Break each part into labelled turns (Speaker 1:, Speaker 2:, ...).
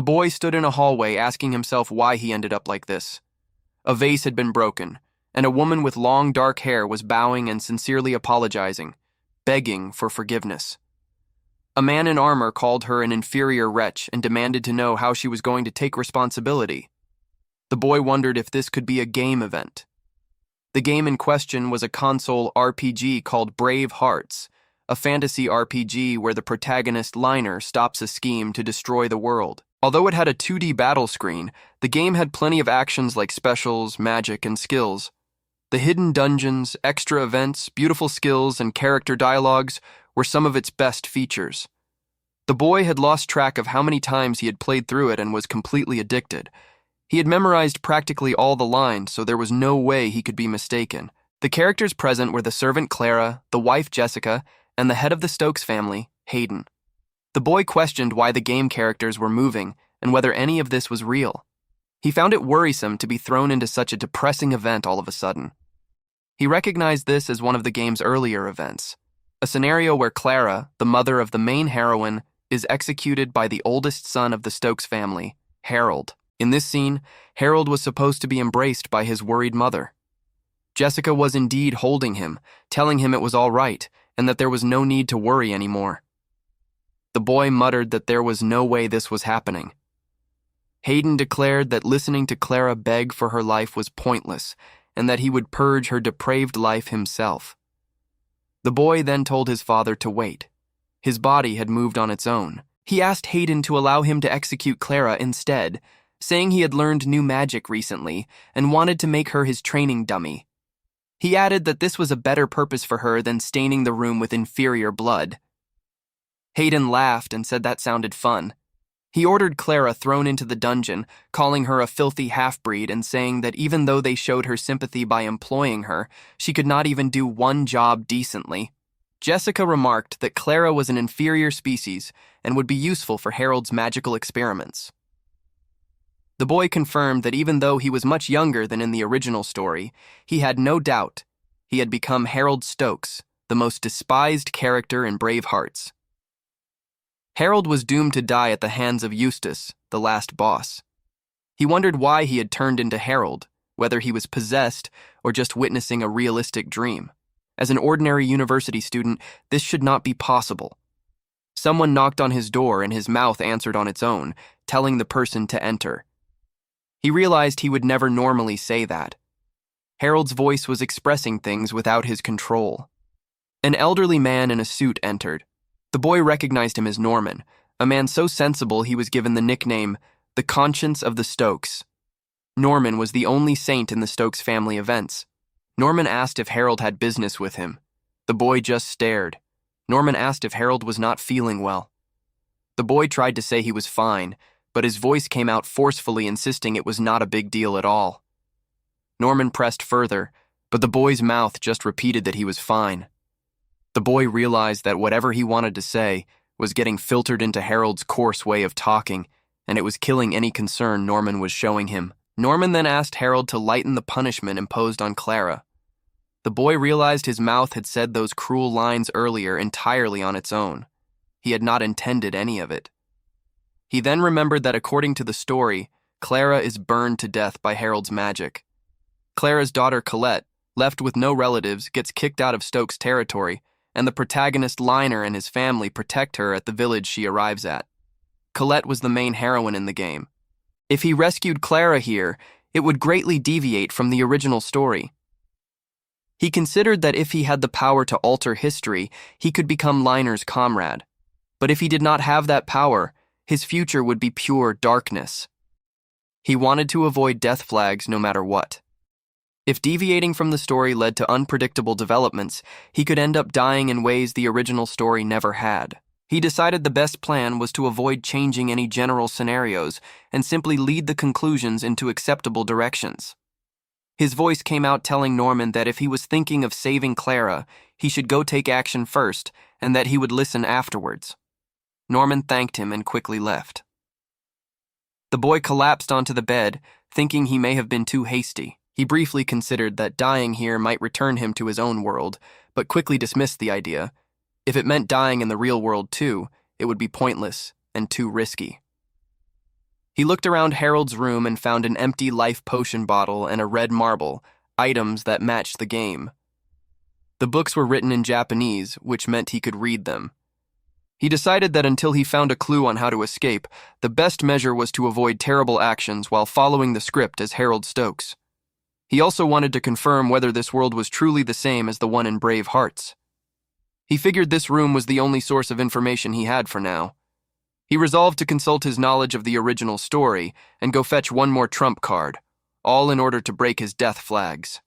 Speaker 1: A boy stood in a hallway asking himself why he ended up like this. A vase had been broken, and a woman with long dark hair was bowing and sincerely apologizing, begging for forgiveness. A man in armor called her an inferior wretch and demanded to know how she was going to take responsibility. The boy wondered if this could be a game event. The game in question was a console RPG called Brave Hearts, a fantasy RPG where the protagonist Liner stops a scheme to destroy the world. Although it had a 2D battle screen, the game had plenty of actions like specials, magic, and skills. The hidden dungeons, extra events, beautiful skills, and character dialogues were some of its best features. The boy had lost track of how many times he had played through it and was completely addicted. He had memorized practically all the lines, so there was no way he could be mistaken. The characters present were the servant Clara, the wife Jessica, and the head of the Stokes family, Hayden. The boy questioned why the game characters were moving and whether any of this was real. He found it worrisome to be thrown into such a depressing event all of a sudden. He recognized this as one of the game's earlier events, a scenario where Clara, the mother of the main heroine, is executed by the oldest son of the Stokes family, Harold. In this scene, Harold was supposed to be embraced by his worried mother. Jessica was indeed holding him, telling him it was all right and that there was no need to worry anymore. The boy muttered that there was no way this was happening. Hayden declared that listening to Clara beg for her life was pointless and that he would purge her depraved life himself. The boy then told his father to wait. His body had moved on its own. He asked Hayden to allow him to execute Clara instead, saying he had learned new magic recently and wanted to make her his training dummy. He added that this was a better purpose for her than staining the room with inferior blood. Hayden laughed and said that sounded fun. He ordered Clara thrown into the dungeon, calling her a filthy half-breed and saying that even though they showed her sympathy by employing her, she could not even do one job decently. Jessica remarked that Clara was an inferior species and would be useful for Harold's magical experiments. The boy confirmed that even though he was much younger than in the original story, he had no doubt he had become Harold Stokes, the most despised character in Brave Hearts. Harold was doomed to die at the hands of Eustace, the last boss. He wondered why he had turned into Harold, whether he was possessed or just witnessing a realistic dream. As an ordinary university student, this should not be possible. Someone knocked on his door and his mouth answered on its own, telling the person to enter. He realized he would never normally say that. Harold's voice was expressing things without his control. An elderly man in a suit entered. The boy recognized him as Norman, a man so sensible he was given the nickname, the Conscience of the Stokes. Norman was the only saint in the Stokes family events. Norman asked if Harold had business with him. The boy just stared. Norman asked if Harold was not feeling well. The boy tried to say he was fine, but his voice came out forcefully insisting it was not a big deal at all. Norman pressed further, but the boy's mouth just repeated that he was fine. The boy realized that whatever he wanted to say was getting filtered into Harold's coarse way of talking, and it was killing any concern Norman was showing him. Norman then asked Harold to lighten the punishment imposed on Clara. The boy realized his mouth had said those cruel lines earlier entirely on its own. He had not intended any of it. He then remembered that according to the story, Clara is burned to death by Harold's magic. Clara's daughter Colette, left with no relatives, gets kicked out of Stokes' territory, and the protagonist Liner and his family protect her at the village she arrives at. Colette was the main heroine in the game. If he rescued Clara here, it would greatly deviate from the original story. He considered that if he had the power to alter history, he could become Liner's comrade. But if he did not have that power, his future would be pure darkness. He wanted to avoid death flags no matter what. If deviating from the story led to unpredictable developments, he could end up dying in ways the original story never had. He decided the best plan was to avoid changing any general scenarios and simply lead the conclusions into acceptable directions. His voice came out telling Norman that if he was thinking of saving Clara, he should go take action first and that he would listen afterwards. Norman thanked him and quickly left. The boy collapsed onto the bed, thinking he may have been too hasty. He briefly considered that dying here might return him to his own world, but quickly dismissed the idea. If it meant dying in the real world too, it would be pointless and too risky. He looked around Harold's room and found an empty life potion bottle and a red marble, items that matched the game. The books were written in Japanese, which meant he could read them. He decided that until he found a clue on how to escape, the best measure was to avoid terrible actions while following the script as Harold Stokes. He also wanted to confirm whether this world was truly the same as the one in Brave Hearts. He figured this room was the only source of information he had for now. He resolved to consult his knowledge of the original story and go fetch one more trump card, all in order to break his death flags.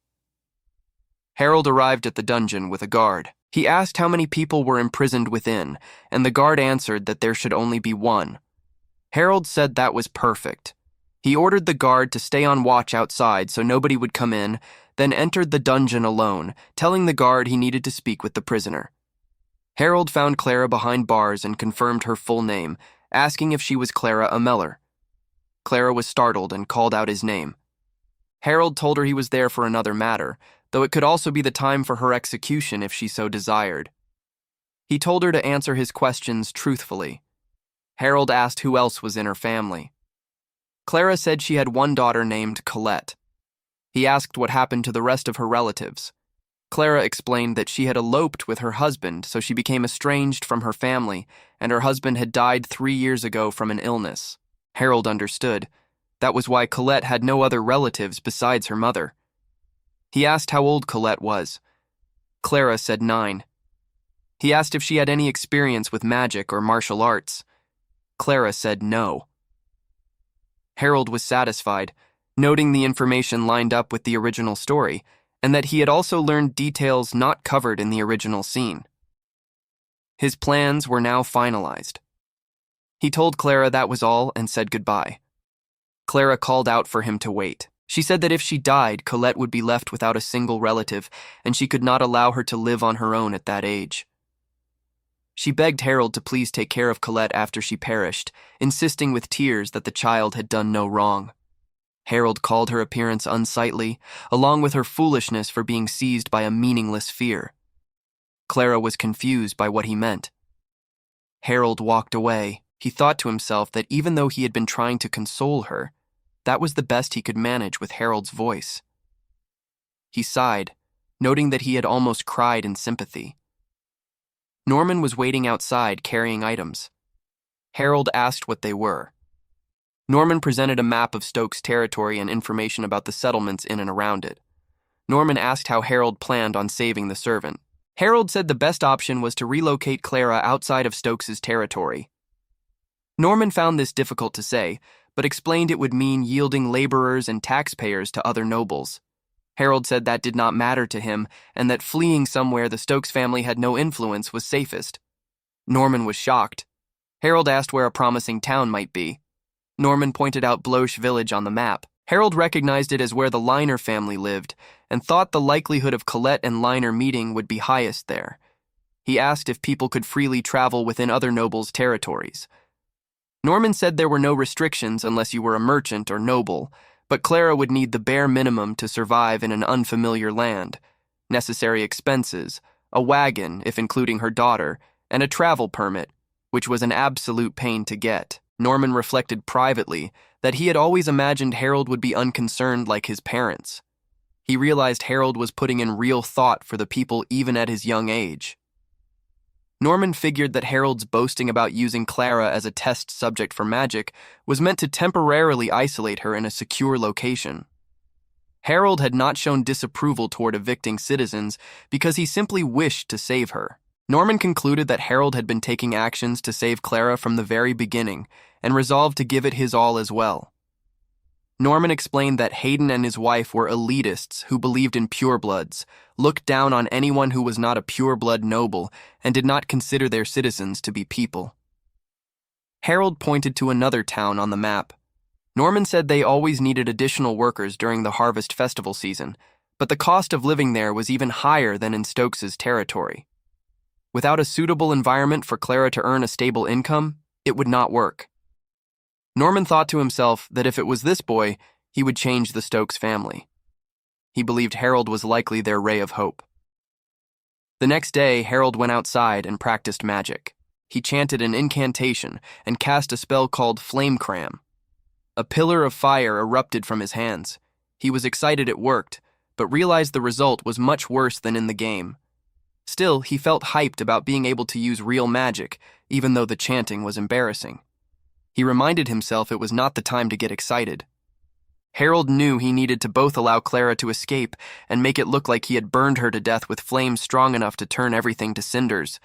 Speaker 1: Harold arrived at the dungeon with a guard. He asked how many people were imprisoned within, and the guard answered that there should only be one. Harold said that was perfect. He ordered the guard to stay on watch outside so nobody would come in, then entered the dungeon alone, telling the guard he needed to speak with the prisoner. Harold found Clara behind bars and confirmed her full name, asking if she was Clara Ameller. Clara was startled and called out his name. Harold told her he was there for another matter, though it could also be the time for her execution if she so desired. He told her to answer his questions truthfully. Harold asked who else was in her family. Clara said she had one daughter named Colette. He asked what happened to the rest of her relatives. Clara explained that she had eloped with her husband, so she became estranged from her family, and her husband had died 3 years ago from an illness. Harold understood. That was why Colette had no other relatives besides her mother. He asked how old Colette was. Clara said 9. He asked if she had any experience with magic or martial arts. Clara said no. Harold was satisfied, noting the information lined up with the original story, and that he had also learned details not covered in the original scene. His plans were now finalized. He told Clara that was all and said goodbye. Clara called out for him to wait. She said that if she died, Colette would be left without a single relative, and she could not allow her to live on her own at that age. She begged Harold to please take care of Colette after she perished, insisting with tears that the child had done no wrong. Harold called her appearance unsightly, along with her foolishness for being seized by a meaningless fear. Clara was confused by what he meant. Harold walked away. He thought to himself that even though he had been trying to console her, that was the best he could manage with Harold's voice. He sighed, noting that he had almost cried in sympathy. Norman was waiting outside carrying items. Harold asked what they were. Norman presented a map of Stokes' territory and information about the settlements in and around it. Norman asked how Harold planned on saving the servant. Harold said the best option was to relocate Clara outside of Stokes' territory. Norman found this difficult to say, but explained it would mean yielding laborers and taxpayers to other nobles. Harold said that did not matter to him, and that fleeing somewhere the Stokes family had no influence was safest. Norman was shocked. Harold asked where a promising town might be. Norman pointed out Bloche village on the map. Harold recognized it as where the Liner family lived, and thought the likelihood of Colette and Liner meeting would be highest there. He asked if people could freely travel within other nobles' territories. Norman said there were no restrictions unless you were a merchant or noble, but Clara would need the bare minimum to survive in an unfamiliar land: necessary expenses, a wagon, if including her daughter, and a travel permit, which was an absolute pain to get. Norman reflected privately that he had always imagined Harold would be unconcerned like his parents. He realized Harold was putting in real thought for the people even at his young age. Norman figured that Harold's boasting about using Clara as a test subject for magic was meant to temporarily isolate her in a secure location. Harold had not shown disapproval toward evicting citizens because he simply wished to save her. Norman concluded that Harold had been taking actions to save Clara from the very beginning and resolved to give it his all as well. Norman explained that Hayden and his wife were elitists who believed in purebloods, looked down on anyone who was not a pureblood noble, and did not consider their citizens to be people. Harold pointed to another town on the map. Norman said they always needed additional workers during the harvest festival season, but the cost of living there was even higher than in Stokes' territory. Without a suitable environment for Clara to earn a stable income, it would not work. Norman thought to himself that if it was this boy, he would change the Stokes family. He believed Harold was likely their ray of hope. The next day, Harold went outside and practiced magic. He chanted an incantation and cast a spell called Flame Cram. A pillar of fire erupted from his hands. He was excited it worked, but realized the result was much worse than in the game. Still, he felt hyped about being able to use real magic, even though the chanting was embarrassing. He reminded himself it was not the time to get excited. Harold knew he needed to both allow Clara to escape and make it look like he had burned her to death with flames strong enough to turn everything to cinders.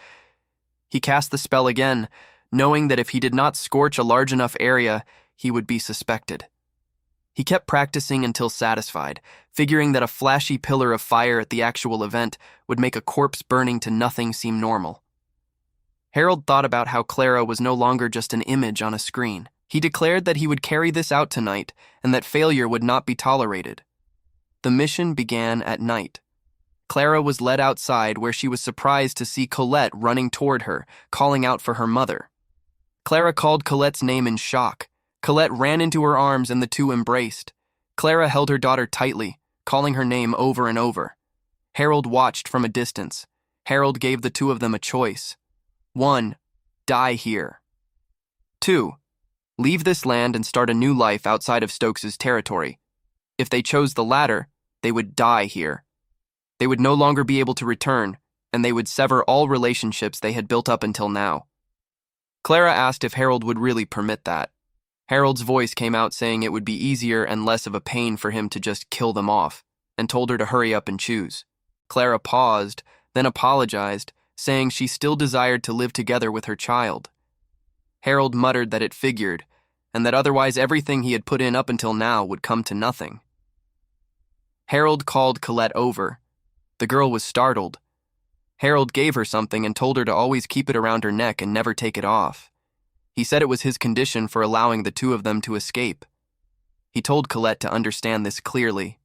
Speaker 1: He cast the spell again, knowing that if he did not scorch a large enough area, he would be suspected. He kept practicing until satisfied, figuring that a flashy pillar of fire at the actual event would make a corpse burning to nothing seem normal. Harold thought about how Clara was no longer just an image on a screen. He declared that he would carry this out tonight and that failure would not be tolerated. The mission began at night. Clara was led outside where she was surprised to see Colette running toward her, calling out for her mother. Clara called Colette's name in shock. Colette ran into her arms and the two embraced. Clara held her daughter tightly, calling her name over and over. Harold watched from a distance. Harold gave the two of them a choice. 1. Die here. 2. Leave this land and start a new life outside of Stokes' territory. If they chose the latter, they would die here. They would no longer be able to return, and they would sever all relationships they had built up until now. Clara asked if Harold would really permit that. Harold's voice came out saying it would be easier and less of a pain for him to just kill them off, and told her to hurry up and choose. Clara paused, then apologized, saying she still desired to live together with her child. Harold muttered that it figured, and that otherwise everything he had put in up until now would come to nothing. Harold called Colette over. The girl was startled. Harold gave her something and told her to always keep it around her neck and never take it off. He said it was his condition for allowing the two of them to escape. He told Colette to understand this clearly.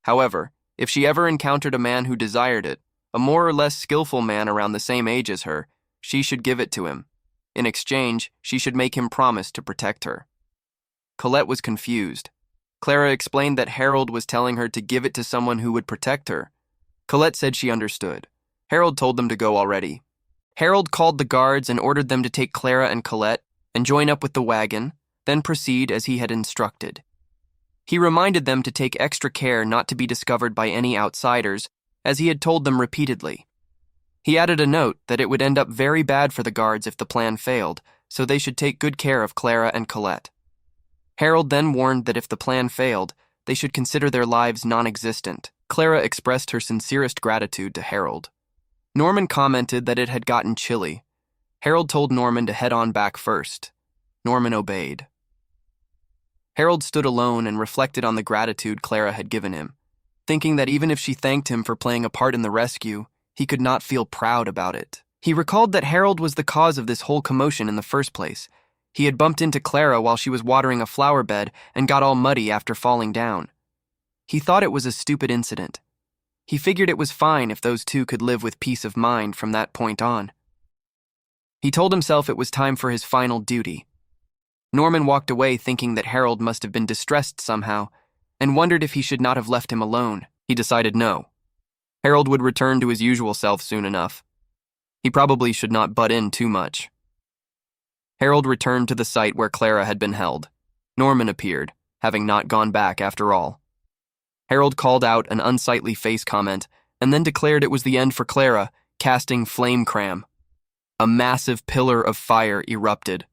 Speaker 1: However, if she ever encountered a man who desired it, a more or less skillful man around the same age as her, she should give it to him. In exchange, she should make him promise to protect her. Colette was confused. Clara explained that Harold was telling her to give it to someone who would protect her. Colette said she understood. Harold told them to go already. Harold called the guards and ordered them to take Clara and Colette and join up with the wagon, then proceed as he had instructed. He reminded them to take extra care not to be discovered by any outsiders, as he had told them repeatedly. He added a note that it would end up very bad for the guards if the plan failed, so they should take good care of Clara and Colette. Harold then warned that if the plan failed, they should consider their lives non-existent. Clara expressed her sincerest gratitude to Harold. Norman commented that it had gotten chilly. Harold told Norman to head on back first. Norman obeyed. Harold stood alone and reflected on the gratitude Clara had given him, thinking that even if she thanked him for playing a part in the rescue, he could not feel proud about it. He recalled that Harold was the cause of this whole commotion in the first place. He had bumped into Clara while she was watering a flower bed and got all muddy after falling down. He thought it was a stupid incident. He figured it was fine if those two could live with peace of mind from that point on. He told himself it was time for his final duty. Norman walked away thinking that Harold must have been distressed somehow, and wondered if he should not have left him alone. He decided no. Harold would return to his usual self soon enough. He probably should not butt in too much. Harold returned to the site where Clara had been held. Norman appeared, having not gone back after all. Harold called out an unsightly face comment and then declared it was the end for Clara, casting flame cram. A massive pillar of fire erupted.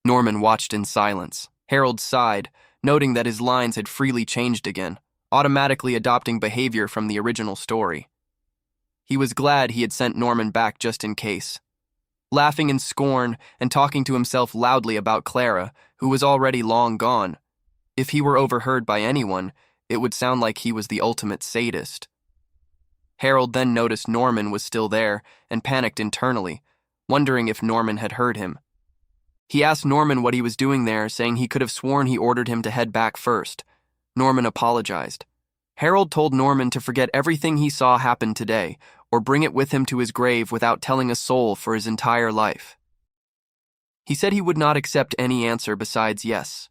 Speaker 1: Norman watched in silence. Harold sighed, noting that his lines had freely changed again, automatically adopting behavior from the original story. He was glad he had sent Norman back just in case. Laughing in scorn and talking to himself loudly about Clara, who was already long gone. If he were overheard by anyone, it would sound like he was the ultimate sadist. Harold then noticed Norman was still there and panicked internally, wondering if Norman had heard him. He asked Norman what he was doing there, saying he could have sworn he ordered him to head back first. Norman apologized. Harold told Norman to forget everything he saw happen today, or bring it with him to his grave without telling a soul for his entire life. He said he would not accept any answer besides yes.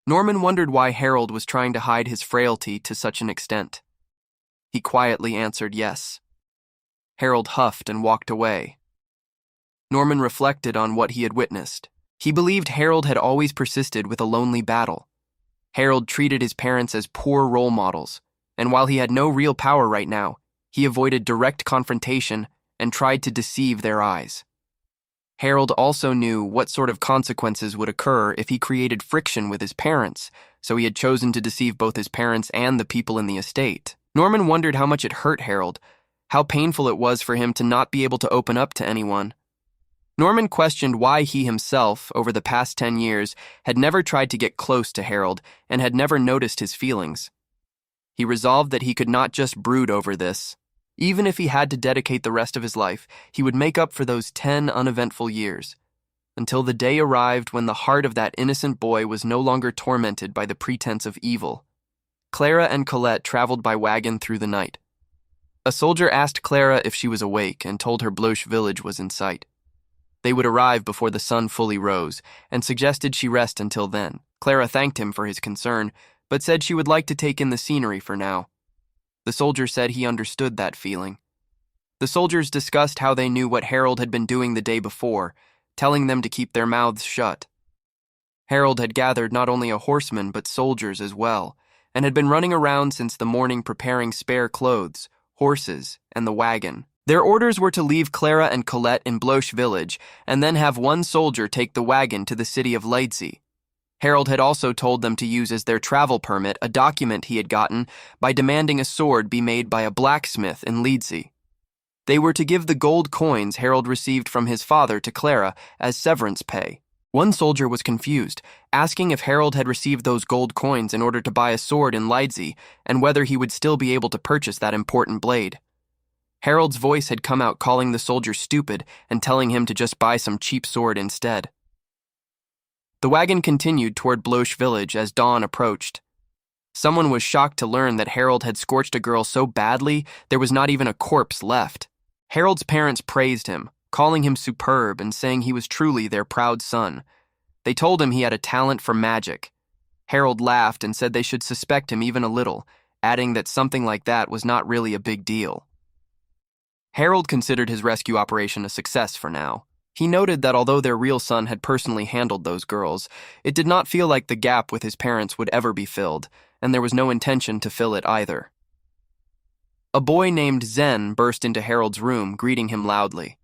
Speaker 1: Norman wondered why Harold was trying to hide his frailty to such an extent. He quietly answered yes. Harold huffed and walked away. Norman reflected on what he had witnessed. He believed Harold had always persisted with a lonely battle. Harold treated his parents as poor role models, and while he had no real power right now, he avoided direct confrontation and tried to deceive their eyes. Harold also knew what sort of consequences would occur if he created friction with his parents, so he had chosen to deceive both his parents and the people in the estate. Norman wondered how much it hurt Harold, how painful it was for him to not be able to open up to anyone. Norman questioned why he himself, over the past 10 years, had never tried to get close to Harold and had never noticed his feelings. He resolved that he could not just brood over this. Even if he had to dedicate the rest of his life, he would make up for those 10 uneventful years, until the day arrived when the heart of that innocent boy was no longer tormented by the pretense of evil. Clara and Colette traveled by wagon through the night. A soldier asked Clara if she was awake and told her Bloche village was in sight. They would arrive before the sun fully rose, and suggested she rest until then. Clara thanked him for his concern, but said she would like to take in the scenery for now. The soldier said he understood that feeling. The soldiers discussed how they knew what Harold had been doing the day before, telling them to keep their mouths shut. Harold had gathered not only a horseman but soldiers as well, and had been running around since the morning preparing spare clothes, horses, and the wagon. Their orders were to leave Clara and Colette in Bloche village and then have one soldier take the wagon to the city of Leidsee. Harold had also told them to use as their travel permit a document he had gotten by demanding a sword be made by a blacksmith in Leidsee. They were to give the gold coins Harold received from his father to Clara as severance pay. One soldier was confused, asking if Harold had received those gold coins in order to buy a sword in Leidsee and whether he would still be able to purchase that important blade. Harold's voice had come out calling the soldier stupid and telling him to just buy some cheap sword instead. The wagon continued toward Bloche village as dawn approached. Someone was shocked to learn that Harold had scorched a girl so badly there was not even a corpse left. Harold's parents praised him, calling him superb and saying he was truly their proud son. They told him he had a talent for magic. Harold laughed and said they should suspect him even a little, adding that something like that was not really a big deal. Harold considered his rescue operation a success for now. He noted that although their real son had personally handled those girls, it did not feel like the gap with his parents would ever be filled, and there was no intention to fill it either. A boy named Zen burst into Harold's room, greeting him loudly.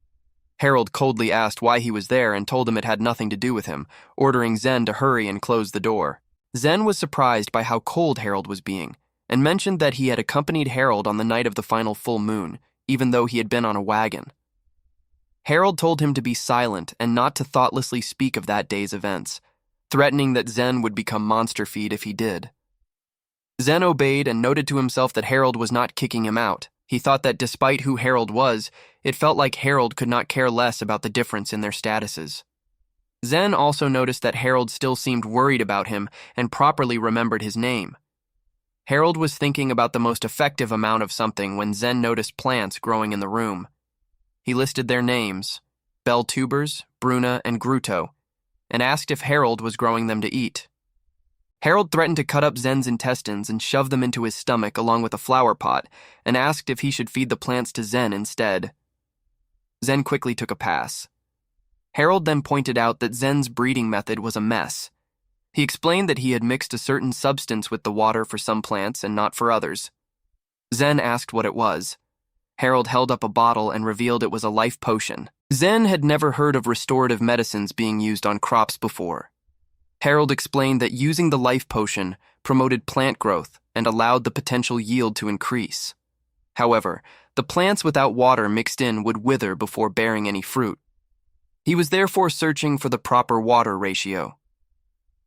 Speaker 1: Harold coldly asked why he was there and told him it had nothing to do with him, ordering Zen to hurry and close the door. Zen was surprised by how cold Harold was being, and mentioned that he had accompanied Harold on the night of the final full moon, even though he had been on a wagon. Harold told him to be silent and not to thoughtlessly speak of that day's events, threatening that Zen would become monster feed if he did. Zen obeyed and noted to himself that Harold was not kicking him out. He thought that despite who Harold was, it felt like Harold could not care less about the difference in their statuses. Zen also noticed that Harold still seemed worried about him and properly remembered his name. Harold was thinking about the most effective amount of something when Zen noticed plants growing in the room. He listed their names, bell tubers, Bruna, and Gruto, and asked if Harold was growing them to eat. Harold threatened to cut up Zen's intestines and shove them into his stomach along with a flower pot, and asked if he should feed the plants to Zen instead. Zen quickly took a pass. Harold then pointed out that Zen's breeding method was a mess. He explained that he had mixed a certain substance with the water for some plants and not for others. Zen asked what it was. Harold held up a bottle and revealed it was a life potion. Zen had never heard of restorative medicines being used on crops before. Harold explained that using the life potion promoted plant growth and allowed the potential yield to increase. However, the plants without water mixed in would wither before bearing any fruit. He was therefore searching for the proper water ratio.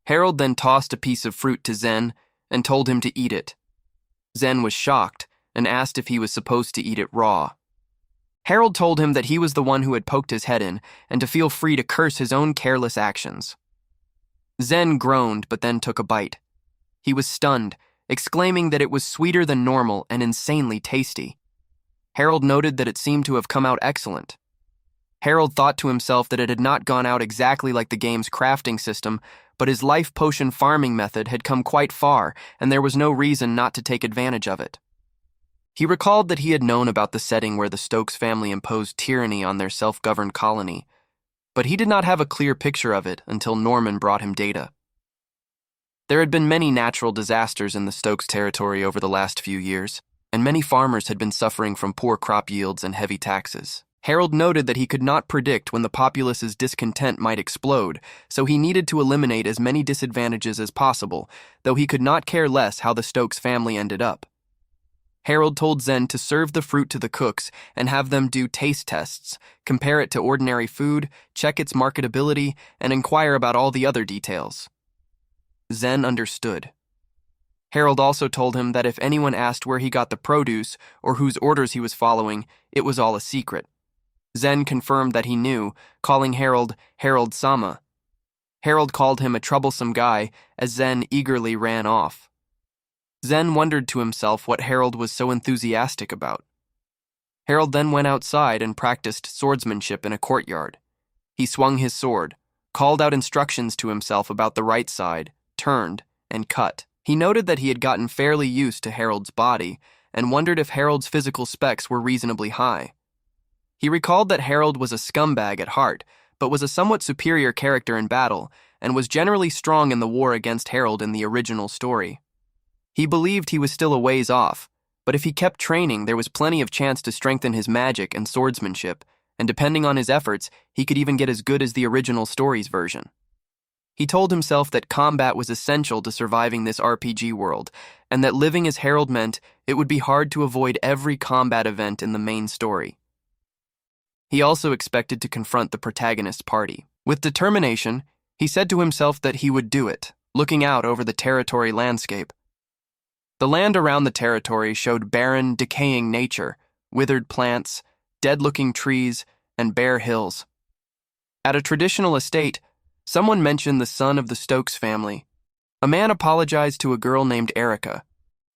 Speaker 1: Harold then tossed a piece of fruit to Zen and told him to eat it. Zen was shocked and asked if he was supposed to eat it raw. Harold told him that he was the one who had poked his head in and to feel free to curse his own careless actions. Zen groaned but then took a bite. He was stunned, exclaiming that it was sweeter than normal and insanely tasty. Harold noted that it seemed to have come out excellent. Harold thought to himself that it had not gone out exactly like the game's crafting system, but his life potion farming method had come quite far, and there was no reason not to take advantage of it. He recalled that he had known about the setting where the Stokes family imposed tyranny on their self-governed colony. but he did not have a clear picture of it until Norman brought him data. There had been many natural disasters in the Stokes territory over the last few years, and many farmers had been suffering from poor crop yields and heavy taxes. Harold noted that he could not predict when the populace's discontent might explode, so he needed to eliminate as many disadvantages as possible, though he could not care less how the Stokes family ended up. Harold told Zen to serve the fruit to the cooks and have them do taste tests, compare it to ordinary food, check its marketability, and inquire about all the other details. Zen understood. Harold also told him that if anyone asked where he got the produce or whose orders he was following, it was all a secret. Zen confirmed that he knew, calling Harold Harold-sama. Harold called him a troublesome guy as Zen eagerly ran off. Zen wondered to himself what Harold was so enthusiastic about. Harold then went outside and practiced swordsmanship in a courtyard. He swung his sword, called out instructions to himself about the right side, turned, and cut. He noted that he had gotten fairly used to Harold's body and wondered if Harold's physical specs were reasonably high. He recalled that Harold was a scumbag at heart, but was a somewhat superior character in battle and was generally strong in the war against Harold in the original story. He believed he was still a ways off, but if he kept training, there was plenty of chance to strengthen his magic and swordsmanship, and depending on his efforts, he could even get as good as the original story's version. He told himself that combat was essential to surviving this RPG world, and that living as Harold meant it would be hard to avoid every combat event in the main story. He also expected to confront the protagonist's party. With determination, he said to himself that he would do it, looking out over the territory landscape. The land around the territory showed barren, decaying nature, withered plants, dead-looking trees, and bare hills. At a traditional estate, someone mentioned the son of the Stokes family. A man apologized to a girl named Erica.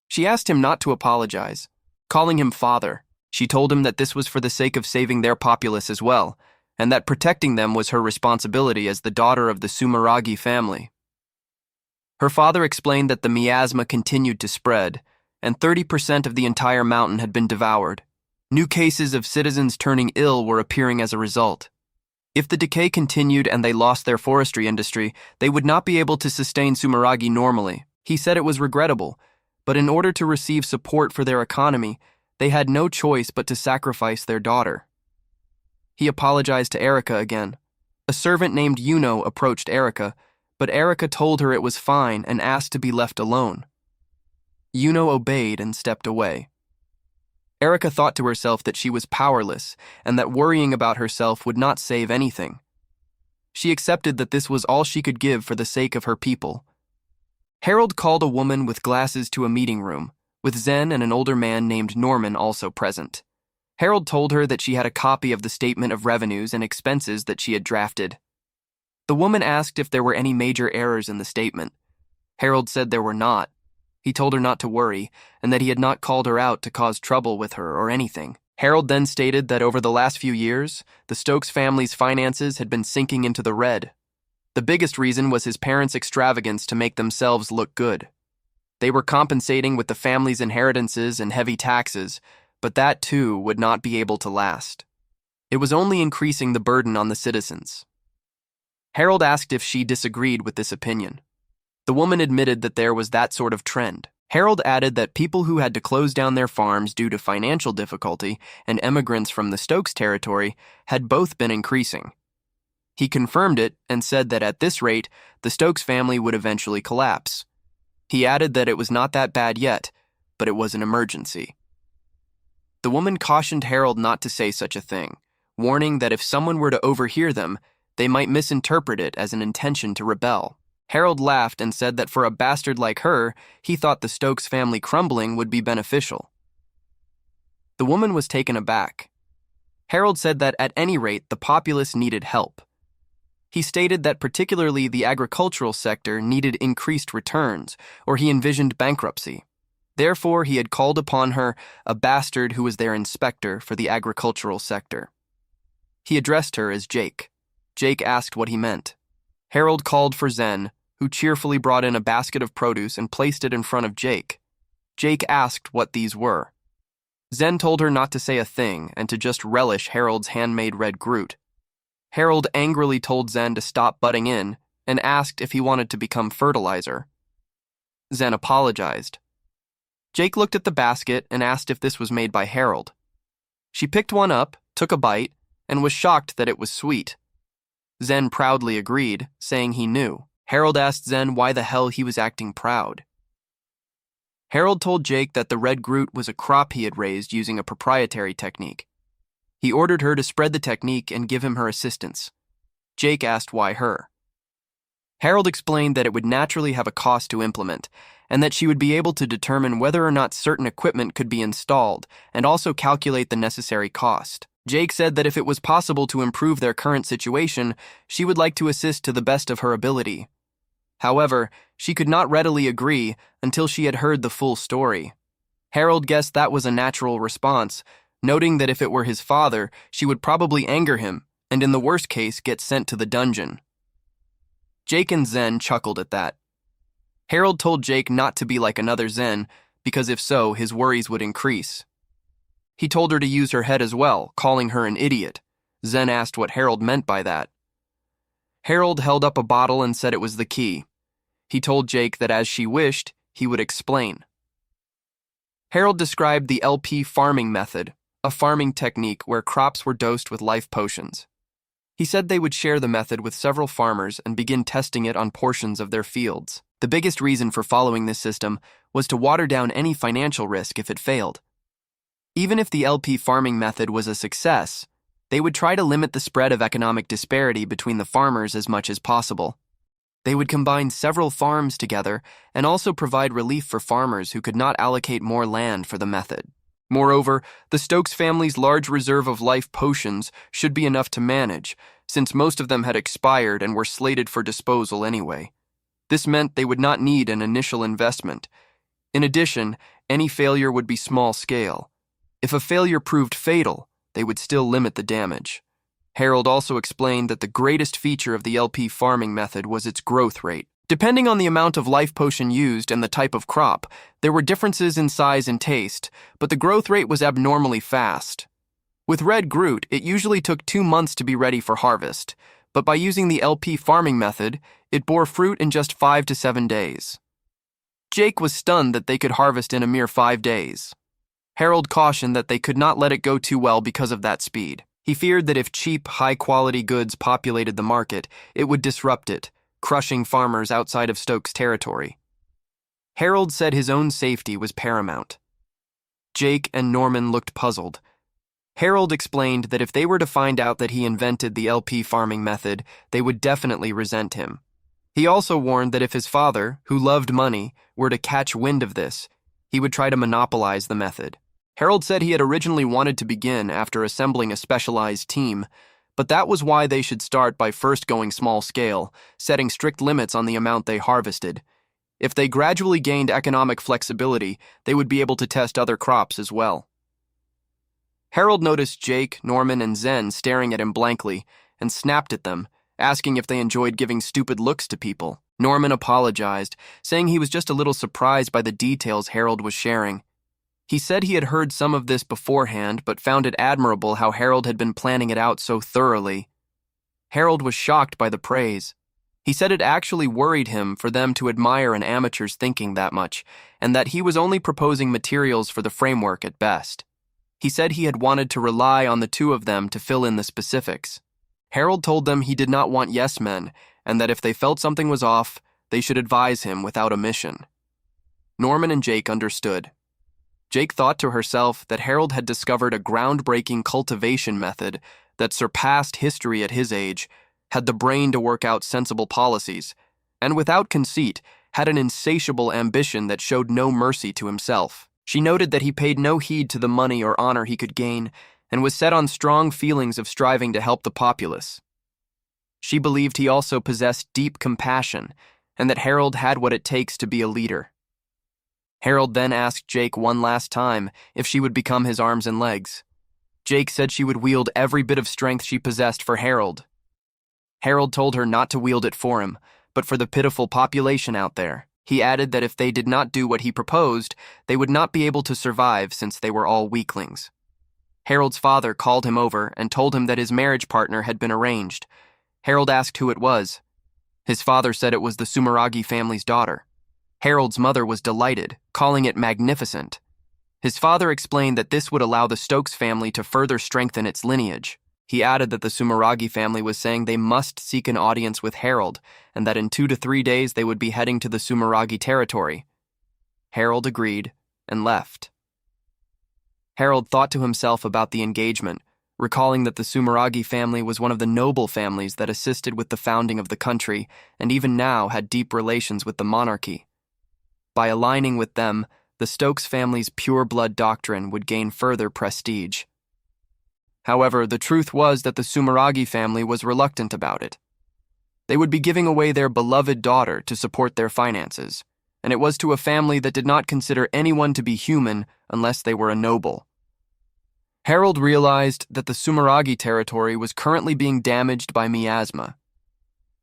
Speaker 1: She asked him not to apologize, calling him father. She told him that this was for the sake of saving their populace as well, and that protecting them was her responsibility as the daughter of the Sumeragi family. Her father explained that the miasma continued to spread, and 30% of the entire mountain had been devoured. New cases of citizens turning ill were appearing as a result. If the decay continued and they lost their forestry industry, they would not be able to sustain Sumeragi normally. He said it was regrettable, but in order to receive support for their economy, they had no choice but to sacrifice their daughter. He apologized to Erica again. A servant named Yuno approached Erica, but Erica told her it was fine and asked to be left alone. Yuno obeyed and stepped away. Erica thought to herself that she was powerless and that worrying about herself would not save anything. She accepted that this was all she could give for the sake of her people. Harold called a woman with glasses to a meeting room, with Zen and an older man named Norman also present. Harold told her that she had a copy of the statement of revenues and expenses that she had drafted. The woman asked if there were any major errors in the statement. Harold said there were not. He told her not to worry, and that he had not called her out to cause trouble with her or anything. Harold then stated that over the last few years, the Stokes family's finances had been sinking into the red. The biggest reason was his parents' extravagance to make themselves look good. They were compensating with the family's inheritances and heavy taxes, but that too would not be able to last. It was only increasing the burden on the citizens. Harold asked if she disagreed with this opinion. The woman admitted that there was that sort of trend. Harold added that people who had to close down their farms due to financial difficulty and immigrants from the Stokes territory had both been increasing. He confirmed it and said that at this rate, the Stokes family would eventually collapse. He added that it was not that bad yet, but it was an emergency. The woman cautioned Harold not to say such a thing, warning that if someone were to overhear them, they might misinterpret it as an intention to rebel. Harold laughed and said that for a bastard like her, he thought the Stokes family crumbling would be beneficial. The woman was taken aback. Harold said that at any rate, the populace needed help. He stated that particularly the agricultural sector needed increased returns, or he envisioned bankruptcy. Therefore, he had called upon her, a bastard who was their inspector for the agricultural sector. He addressed her as Jake. Jake asked what he meant. Harold called for Zen, who cheerfully brought in a basket of produce and placed it in front of Jake. Jake asked what these were. Zen told her not to say a thing and to just relish Harold's handmade red Groot. Harold angrily told Zen to stop butting in and asked if he wanted to become fertilizer. Zen apologized. Jake looked at the basket and asked if this was made by Harold. She picked one up, took a bite, and was shocked that it was sweet. Zen proudly agreed, saying he knew. Harold asked Zen why the hell he was acting proud. Harold told Jake that the red groot was a crop he had raised using a proprietary technique. He ordered her to spread the technique and give him her assistance. Jake asked why her. Harold explained that it would naturally have a cost to implement, and that she would be able to determine whether or not certain equipment could be installed, and also calculate the necessary cost. Jake said that if it was possible to improve their current situation, she would like to assist to the best of her ability. However, she could not readily agree until she had heard the full story. Harold guessed that was a natural response, noting that if it were his father, she would probably anger him, and in the worst case, get sent to the dungeon. Jake and Zen chuckled at that. Harold told Jake not to be like another Zen, because if so, his worries would increase. He told her to use her head as well, calling her an idiot. Zen asked what Harold meant by that. Harold held up a bottle and said it was the key. He told Jake that as she wished, he would explain. Harold described the LP farming method, a farming technique where crops were dosed with life potions. He said they would share the method with several farmers and begin testing it on portions of their fields. The biggest reason for following this system was to water down any financial risk if it failed. Even if the LP farming method was a success, they would try to limit the spread of economic disparity between the farmers as much as possible. They would combine several farms together and also provide relief for farmers who could not allocate more land for the method. Moreover, the Stokes family's large reserve of life potions should be enough to manage, since most of them had expired and were slated for disposal anyway. This meant they would not need an initial investment. In addition, any failure would be small scale. If a failure proved fatal, they would still limit the damage. Harold also explained that the greatest feature of the LP farming method was its growth rate. Depending on the amount of life potion used and the type of crop, there were differences in size and taste, but the growth rate was abnormally fast. With Red Groot, it usually took 2 months to be ready for harvest, but by using the LP farming method, it bore fruit in just 5 to 7 days. Jake was stunned that they could harvest in a mere 5 days. Harold cautioned that they could not let it go too well because of that speed. He feared that if cheap, high-quality goods populated the market, it would disrupt it, crushing farmers outside of Stokes' territory. Harold said his own safety was paramount. Jake and Norman looked puzzled. Harold explained that if they were to find out that he invented the LP farming method, they would definitely resent him. He also warned that if his father, who loved money, were to catch wind of this, he would try to monopolize the method. Harold said he had originally wanted to begin after assembling a specialized team, but that was why they should start by first going small scale, setting strict limits on the amount they harvested. If they gradually gained economic flexibility, they would be able to test other crops as well. Harold noticed Jake, Norman, and Zen staring at him blankly and snapped at them, asking if they enjoyed giving stupid looks to people. Norman apologized, saying he was just a little surprised by the details Harold was sharing. He said he had heard some of this beforehand, but found it admirable how Harold had been planning it out so thoroughly. Harold was shocked by the praise. He said it actually worried him for them to admire an amateur's thinking that much, and that he was only proposing materials for the framework at best. He said he had wanted to rely on the two of them to fill in the specifics. Harold told them he did not want yes men, and that if they felt something was off, they should advise him without omission. Norman and Jake understood. Jake thought to herself that Harold had discovered a groundbreaking cultivation method that surpassed history at his age, had the brain to work out sensible policies, and without conceit, had an insatiable ambition that showed no mercy to himself. She noted that he paid no heed to the money or honor he could gain, and was set on strong feelings of striving to help the populace. She believed he also possessed deep compassion, and that Harold had what it takes to be a leader. Harold then asked Jake one last time if she would become his arms and legs. Jake said she would wield every bit of strength she possessed for Harold. Harold told her not to wield it for him, but for the pitiful population out there. He added that if they did not do what he proposed, they would not be able to survive since they were all weaklings. Harold's father called him over and told him that his marriage partner had been arranged. Harold asked who it was. His father said it was the Sumeragi family's daughter. Harold's mother was delighted, calling it magnificent. His father explained that this would allow the Stokes family to further strengthen its lineage. He added that the Sumeragi family was saying they must seek an audience with Harold, and that in 2 to 3 days they would be heading to the Sumeragi territory. Harold agreed and left. Harold thought to himself about the engagement, recalling that the Sumeragi family was one of the noble families that assisted with the founding of the country and even now had deep relations with the monarchy. By aligning with them, the Stokes family's pure-blood doctrine would gain further prestige. However, the truth was that the Sumeragi family was reluctant about it. They would be giving away their beloved daughter to support their finances, and it was to a family that did not consider anyone to be human unless they were a noble. Harold realized that the Sumeragi territory was currently being damaged by miasma.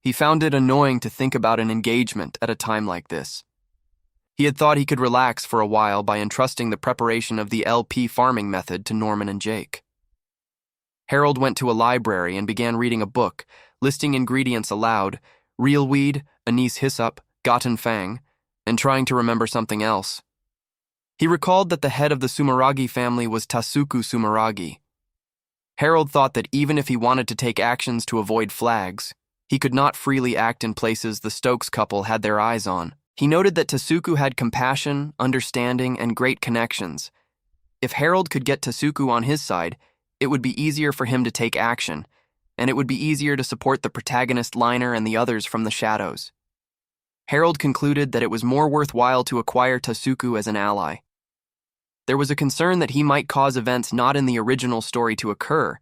Speaker 1: He found it annoying to think about an engagement at a time like this. He had thought he could relax for a while by entrusting the preparation of the LP farming method to Norman and Jake. Harold went to a library and began reading a book, listing ingredients aloud: real weed, anise hyssop, gotten fang, and trying to remember something else. He recalled that the head of the Sumeragi family was Tasuku Sumeragi. Harold thought that even if he wanted to take actions to avoid flags, he could not freely act in places the Stokes couple had their eyes on. He noted that Tasuku had compassion, understanding, and great connections. If Harold could get Tasuku on his side, it would be easier for him to take action, and it would be easier to support the protagonist Liner and the others from the shadows. Harold concluded that it was more worthwhile to acquire Tasuku as an ally. There was a concern that he might cause events not in the original story to occur,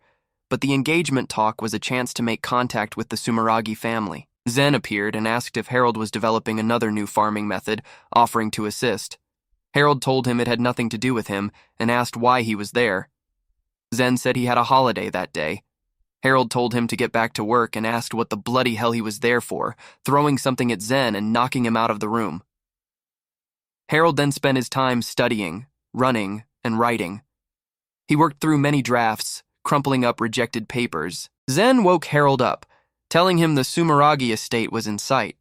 Speaker 1: but the engagement talk was a chance to make contact with the Sumeragi family. Zen appeared and asked if Harold was developing another new farming method, offering to assist. Harold told him it had nothing to do with him and asked why he was there. Zen said he had a holiday that day. Harold told him to get back to work and asked what the bloody hell he was there for, throwing something at Zen and knocking him out of the room. Harold then spent his time studying, running, and writing. He worked through many drafts, crumpling up rejected papers. Zen woke Harold up, telling him the Sumeragi estate was in sight.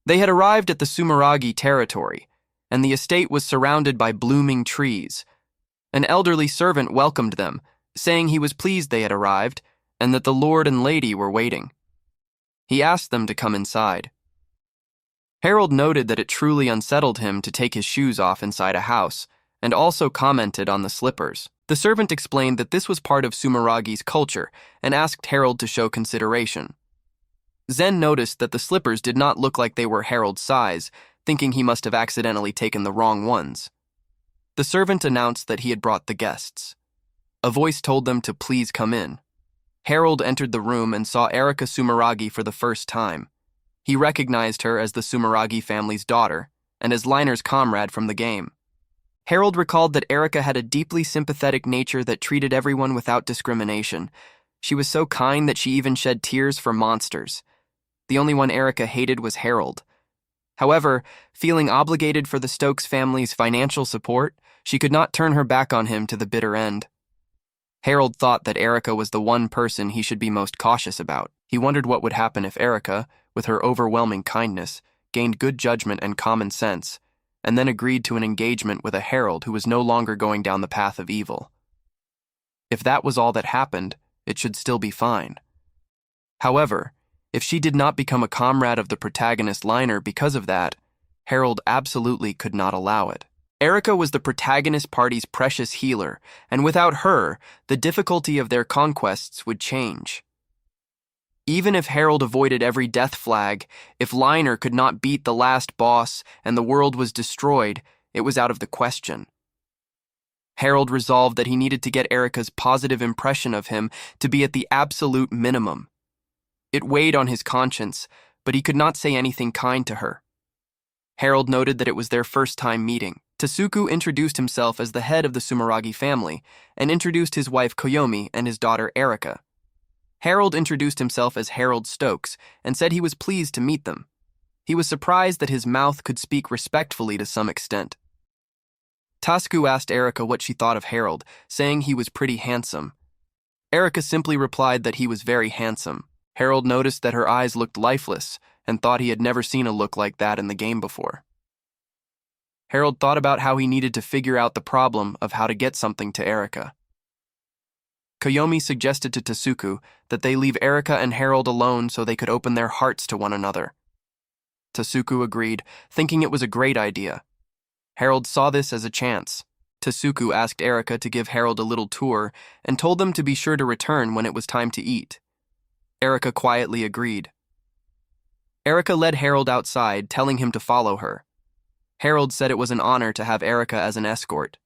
Speaker 1: They had arrived at the Sumeragi territory, and the estate was surrounded by blooming trees. An elderly servant welcomed them, saying he was pleased they had arrived and that the lord and lady were waiting. He asked them to come inside. Harold noted that it truly unsettled him to take his shoes off inside a house, and also commented on the slippers. The servant explained that this was part of Sumeragi's culture and asked Harold to show consideration. Zen noticed that the slippers did not look like they were Harold's size, thinking he must have accidentally taken the wrong ones. The servant announced that he had brought the guests. A voice told them to please come in. Harold entered the room and saw Erika Sumeragi for the first time. He recognized her as the Sumeragi family's daughter and as Liner's comrade from the game. Harold recalled that Erika had a deeply sympathetic nature that treated everyone without discrimination. She was so kind that she even shed tears for monsters. The only one Erika hated was Harold. However, feeling obligated for the Stokes family's financial support, she could not turn her back on him to the bitter end. Harold thought that Erika was the one person he should be most cautious about. He wondered what would happen if Erika, with her overwhelming kindness, gained good judgment and common sense, and then agreed to an engagement with a Harold who was no longer going down the path of evil. If that was all that happened, it should still be fine. However, if she did not become a comrade of the protagonist Liner because of that, Harold absolutely could not allow it. Erika was the protagonist party's precious healer, and without her, the difficulty of their conquests would change. Even if Harold avoided every death flag, if Liner could not beat the last boss and the world was destroyed, it was out of the question. Harold resolved that he needed to get Erika's positive impression of him to be at the absolute minimum. It weighed on his conscience, but he could not say anything kind to her. Harold noted that it was their first time meeting. Tasuku introduced himself as the head of the Sumeragi family and introduced his wife Koyomi and his daughter Erika. Harold introduced himself as Harold Stokes and said he was pleased to meet them. He was surprised that his mouth could speak respectfully to some extent. Tasuku asked Erika what she thought of Harold, saying he was pretty handsome. Erika simply replied that he was very handsome. Harold noticed that her eyes looked lifeless and thought he had never seen a look like that in the game before. Harold thought about how he needed to figure out the problem of how to get something to Erika. Koyomi suggested to Tasuku that they leave Erika and Harold alone so they could open their hearts to one another. Tasuku agreed, thinking it was a great idea. Harold saw this as a chance. Tasuku asked Erika to give Harold a little tour and told them to be sure to return when it was time to eat. Erika quietly agreed. Erika led Harold outside, telling him to follow her. Harold said it was an honor to have Erika as an escort.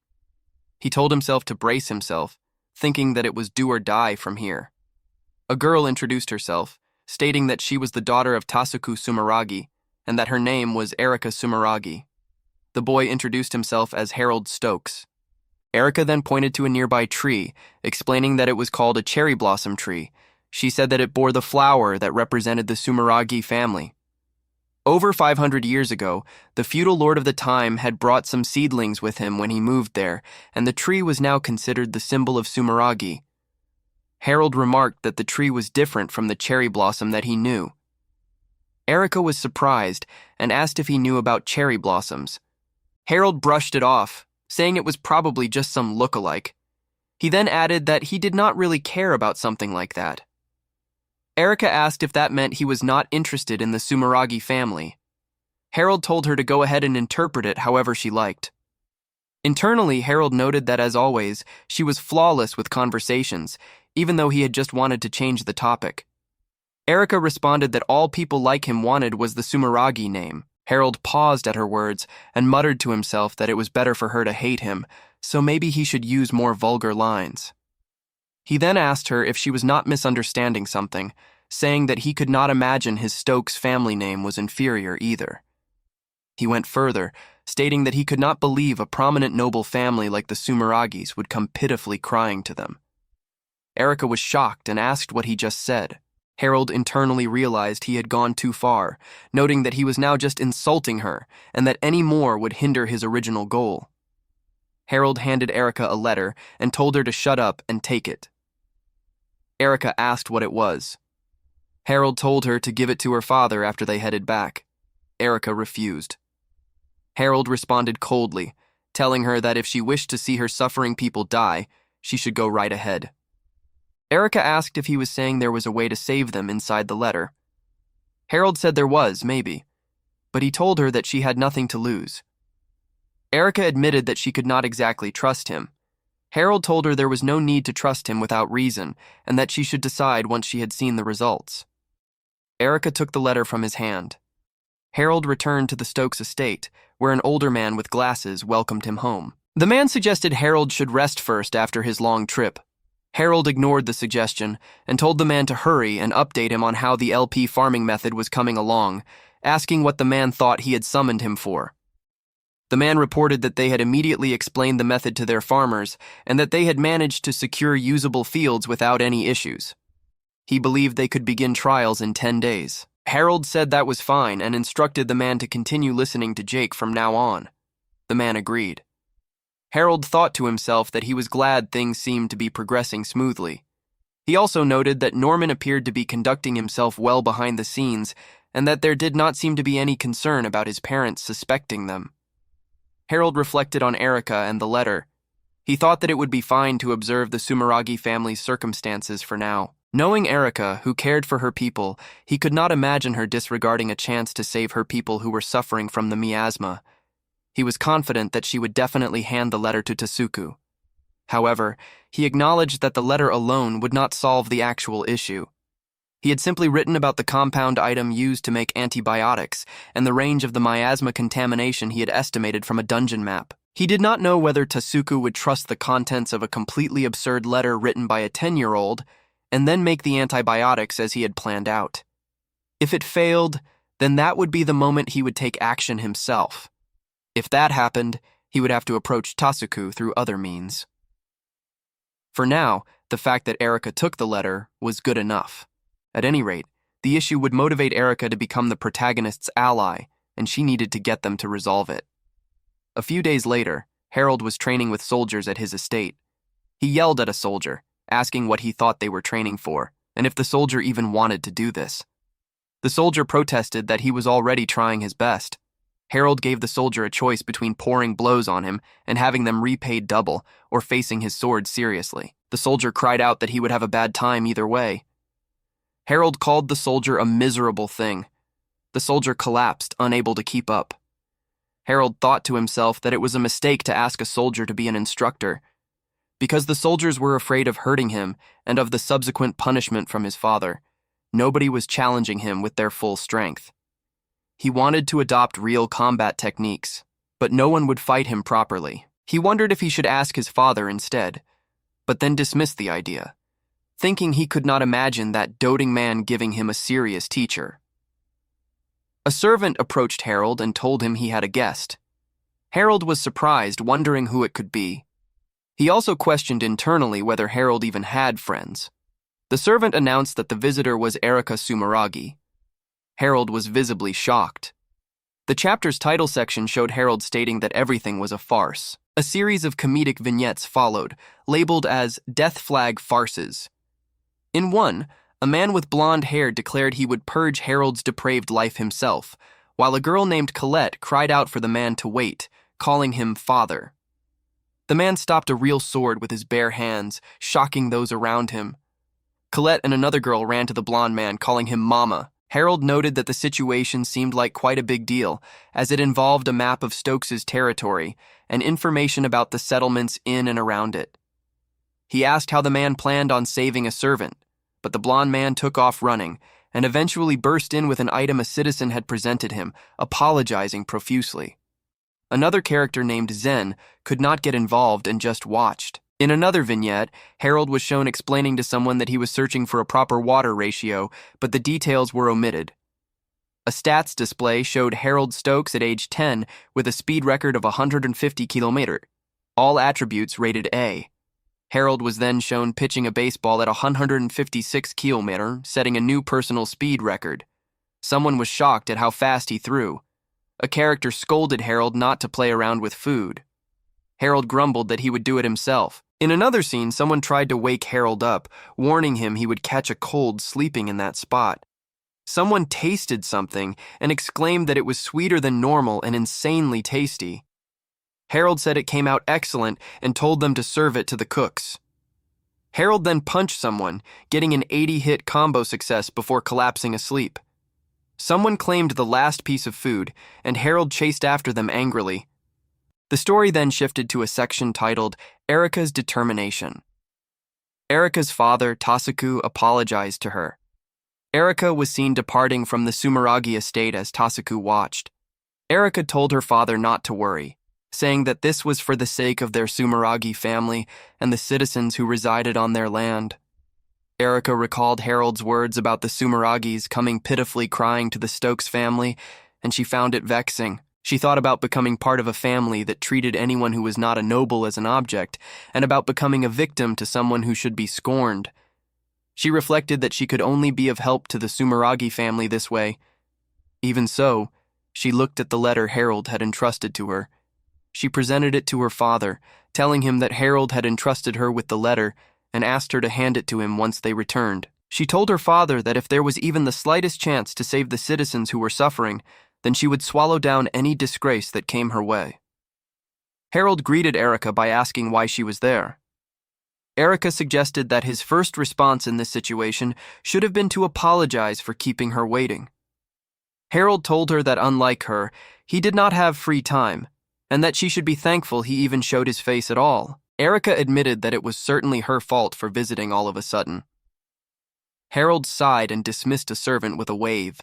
Speaker 1: He told himself to brace himself, thinking that it was do or die from here. A girl introduced herself, stating that she was the daughter of Tasuku Sumeragi and that her name was Erika Sumeragi. The boy introduced himself as Harold Stokes. Erika then pointed to a nearby tree, explaining that it was called a cherry blossom tree. She said that it bore the flower that represented the Sumeragi family. Over 500 years ago, the feudal lord of the time had brought some seedlings with him when he moved there, and the tree was now considered the symbol of Sumeragi. Harold remarked that the tree was different from the cherry blossom that he knew. Erika was surprised and asked if he knew about cherry blossoms. Harold brushed it off, saying it was probably just some look-alike. He then added that he did not really care about something like that. Erika asked if that meant he was not interested in the Sumeragi family. Harold told her to go ahead and interpret it however she liked. Internally, Harold noted that, as always, she was flawless with conversations, even though he had just wanted to change the topic. Erika responded that all people like him wanted was the Sumeragi name. Harold paused at her words and muttered to himself that it was better for her to hate him, so maybe he should use more vulgar lines. He then asked her if she was not misunderstanding something, saying that he could not imagine his Stokes family name was inferior either. He went further, stating that he could not believe a prominent noble family like the Sumeragis would come pitifully crying to them. Erika was shocked and asked what he just said. Harold internally realized he had gone too far, noting that he was now just insulting her and that any more would hinder his original goal. Harold handed Erika a letter and told her to shut up and take it. Erika asked what it was. Harold told her to give it to her father after they headed back. Erika refused. Harold responded coldly, telling her that if she wished to see her suffering people die, she should go right ahead. Erika asked if he was saying there was a way to save them inside the letter. Harold said there was, maybe, but he told her that she had nothing to lose. Erika admitted that she could not exactly trust him. Harold told her there was no need to trust him without reason, and that she should decide once she had seen the results. Erika took the letter from his hand. Harold returned to the Stokes estate, where an older man with glasses welcomed him home. The man suggested Harold should rest first after his long trip. Harold ignored the suggestion and told the man to hurry and update him on how the LP farming method was coming along, asking what the man thought he had summoned him for. The man reported that they had immediately explained the method to their farmers and that they had managed to secure usable fields without any issues. He believed they could begin trials in 10 days. Harold said that was fine and instructed the man to continue listening to Jake from now on. The man agreed. Harold thought to himself that he was glad things seemed to be progressing smoothly. He also noted that Norman appeared to be conducting himself well behind the scenes and that there did not seem to be any concern about his parents suspecting them. Harold reflected on Erika and the letter. He thought that it would be fine to observe the Sumeragi family's circumstances for now. Knowing Erika, who cared for her people, he could not imagine her disregarding a chance to save her people who were suffering from the miasma. He was confident that she would definitely hand the letter to Tasuku. However, he acknowledged that the letter alone would not solve the actual issue. He had simply written about the compound item used to make antibiotics and the range of the miasma contamination he had estimated from a dungeon map. He did not know whether Tasuku would trust the contents of a completely absurd letter written by a 10-year-old and then make the antibiotics as he had planned out. If it failed, then that would be the moment he would take action himself. If that happened, he would have to approach Tasuku through other means. For now, the fact that Erika took the letter was good enough. At any rate, the issue would motivate Erika to become the protagonist's ally, and she needed to get them to resolve it. A few days later, Harold was training with soldiers at his estate. He yelled at a soldier, asking what he thought they were training for, and if the soldier even wanted to do this. The soldier protested that he was already trying his best. Harold gave the soldier a choice between pouring blows on him and having them repaid double or facing his sword seriously. The soldier cried out that he would have a bad time either way. Harold called the soldier a miserable thing. The soldier collapsed, unable to keep up. Harold thought to himself that it was a mistake to ask a soldier to be an instructor, because the soldiers were afraid of hurting him and of the subsequent punishment from his father. Nobody was challenging him with their full strength. He wanted to adopt real combat techniques, but no one would fight him properly. He wondered if he should ask his father instead, but then dismissed the idea, thinking he could not imagine that doting man giving him a serious teacher. A servant approached Harold and told him he had a guest. Harold was surprised, wondering who it could be. He also questioned internally whether Harold even had friends. The servant announced that the visitor was Erika Sumeragi. Harold was visibly shocked. The chapter's title section showed Harold stating that everything was a farce. A series of comedic vignettes followed, labeled as Death Flag Farces. In one, a man with blonde hair declared he would purge Harold's depraved life himself, while a girl named Colette cried out for the man to wait, calling him father. The man stopped a real sword with his bare hands, shocking those around him. Colette and another girl ran to the blonde man, calling him mama. Harold noted that the situation seemed like quite a big deal, as it involved a map of Stokes's territory and information about the settlements in and around it. He asked how the man planned on saving a servant, but the blonde man took off running and eventually burst in with an item a citizen had presented him, apologizing profusely. Another character named Zen could not get involved and just watched. In another vignette, Harold was shown explaining to someone that he was searching for a proper water ratio, but the details were omitted. A stats display showed Harold Stokes at age 10 with a speed record of 150 km, all attributes rated A. Harold was then shown pitching a baseball at 156 km, setting a new personal speed record. Someone was shocked at how fast he threw. A character scolded Harold not to play around with food. Harold grumbled that he would do it himself. In another scene, someone tried to wake Harold up, warning him he would catch a cold sleeping in that spot. Someone tasted something and exclaimed that it was sweeter than normal and insanely tasty. Harold said it came out excellent and told them to serve it to the cooks. Harold then punched someone, getting an 80-hit combo success before collapsing asleep. Someone claimed the last piece of food, and Harold chased after them angrily. The story then shifted to a section titled Erika's Determination. Erika's father, Tasuku, apologized to her. Erika was seen departing from the Sumeragi estate as Tasuku watched. Erika told her father not to worry, saying that this was for the sake of their Sumeragi family and the citizens who resided on their land. Erika recalled Harold's words about the Sumeragis coming pitifully crying to the Stokes family, and she found it vexing. She thought about becoming part of a family that treated anyone who was not a noble as an object, and about becoming a victim to someone who should be scorned. She reflected that she could only be of help to the Sumeragi family this way. Even so, she looked at the letter Harold had entrusted to her. She presented it to her father, telling him that Harold had entrusted her with the letter and asked her to hand it to him once they returned. She told her father that if there was even the slightest chance to save the citizens who were suffering, then she would swallow down any disgrace that came her way. Harold greeted Erika by asking why she was there. Erika suggested that his first response in this situation should have been to apologize for keeping her waiting. Harold told her that unlike her, he did not have free time, and that she should be thankful he even showed his face at all. Erika admitted that it was certainly her fault for visiting all of a sudden. Harold sighed and dismissed a servant with a wave.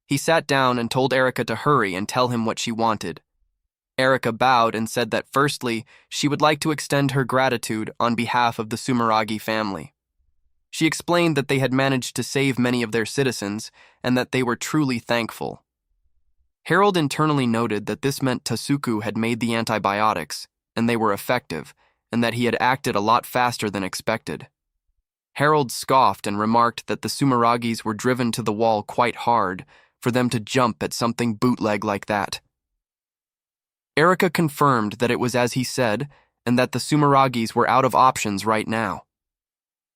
Speaker 1: He sat down and told Erika to hurry and tell him what she wanted. Erika bowed and said that firstly, she would like to extend her gratitude on behalf of the Sumeragi family. She explained that they had managed to save many of their citizens and that they were truly thankful. Harold internally noted that this meant Tasuku had made the antibiotics, and they were effective, and that he had acted a lot faster than expected. Harold scoffed and remarked that the Sumeragis were driven to the wall quite hard for them to jump at something bootleg like that. Erica confirmed that it was as he said and that the Sumeragis were out of options right now.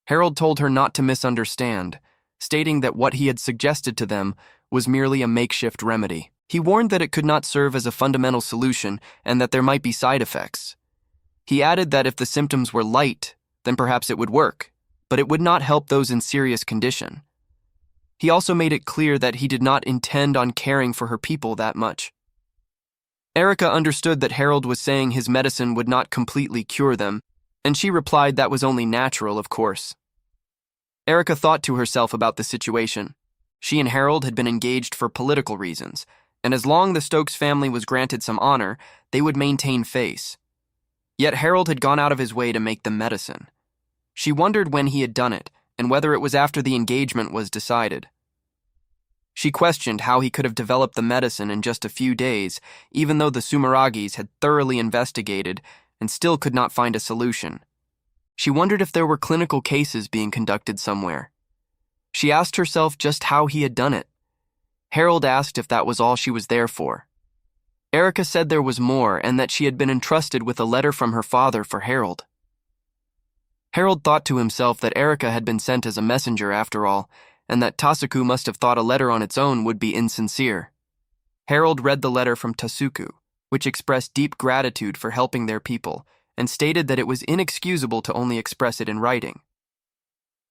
Speaker 1: Harold told her not to misunderstand, stating that what he had suggested to them was merely a makeshift remedy. He warned that it could not serve as a fundamental solution and that there might be side effects. He added that if the symptoms were light, then perhaps it would work, but it would not help those in serious condition. He also made it clear that he did not intend on caring for her people that much. Erica understood that Harold was saying his medicine would not completely cure them, and she replied that was only natural, of course. Erica thought to herself about the situation. She and Harold had been engaged for political reasons, and as long as the Stokes family was granted some honor, they would maintain face. Yet Harold had gone out of his way to make the medicine. She wondered when he had done it, and whether it was after the engagement was decided. She questioned how he could have developed the medicine in just a few days, even though the Sumeragis had thoroughly investigated and still could not find a solution. She wondered if there were clinical cases being conducted somewhere. She asked herself just how he had done it. Harold asked if that was all she was there for. Erica said there was more and that she had been entrusted with a letter from her father for Harold. Harold thought to himself that Erica had been sent as a messenger after all, and that Tasuku must have thought a letter on its own would be insincere. Harold read the letter from Tasuku, which expressed deep gratitude for helping their people, and stated that it was inexcusable to only express it in writing.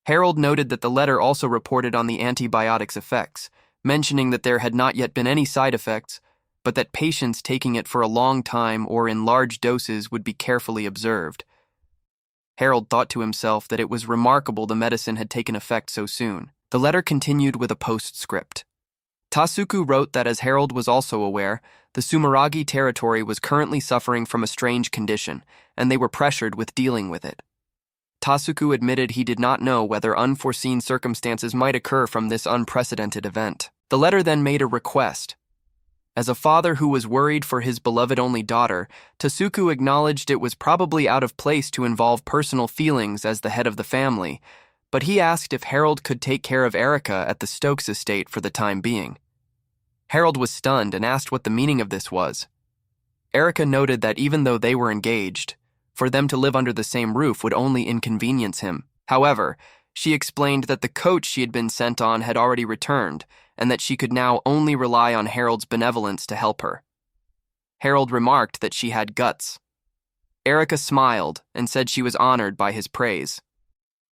Speaker 1: Harold noted that the letter also reported on the antibiotics' effects, mentioning that there had not yet been any side effects, but that patients taking it for a long time or in large doses would be carefully observed. Harold thought to himself that it was remarkable the medicine had taken effect so soon. The letter continued with a postscript. Tasuku wrote that as Harold was also aware, the Sumeragi territory was currently suffering from a strange condition, and they were pressured with dealing with it. Tasuku admitted he did not know whether unforeseen circumstances might occur from this unprecedented event. The letter then made a request. As a father who was worried for his beloved only daughter, Tasuku acknowledged it was probably out of place to involve personal feelings as the head of the family, but he asked if Harold could take care of Erica at the Stokes estate for the time being. Harold was stunned and asked what the meaning of this was. Erica noted that even though they were engaged, for them to live under the same roof would only inconvenience him. However, she explained that the coach she had been sent on had already returned, and that she could now only rely on Harold's benevolence to help her. Harold remarked that she had guts. Erica smiled and said she was honored by his praise.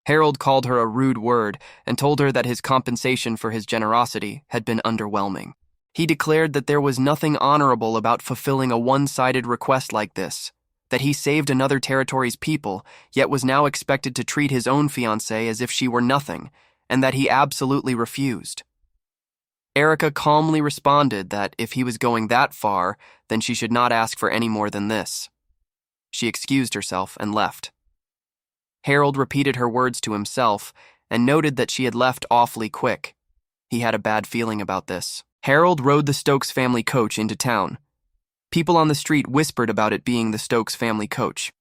Speaker 1: Harold called her a rude word and told her that his compensation for his generosity had been underwhelming. He declared that there was nothing honorable about fulfilling a one-sided request like this, that he saved another territory's people, yet was now expected to treat his own fiancée as if she were nothing, and that he absolutely refused. Erica calmly responded that if he was going that far, then she should not ask for any more than this. She excused herself and left. Harold repeated her words to himself and noted that she had left awfully quick. He had a bad feeling about this. Harold rode the Stokes family coach into town. People on the street whispered about it being the Stokes family coach.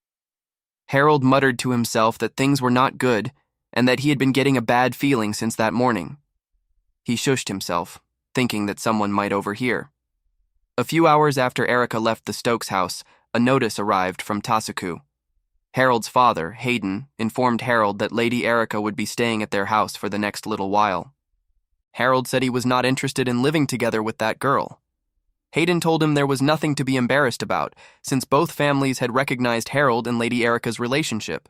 Speaker 1: Harold muttered to himself that things were not good and that he had been getting a bad feeling since that morning. He shushed himself, thinking that someone might overhear. A few hours after Erica left the Stokes house, a notice arrived from Tasuku. Harold's father, Hayden, informed Harold that Lady Erica would be staying at their house for the next little while. Harold said he was not interested in living together with that girl. Hayden told him there was nothing to be embarrassed about, since both families had recognized Harold and Lady Erica's relationship.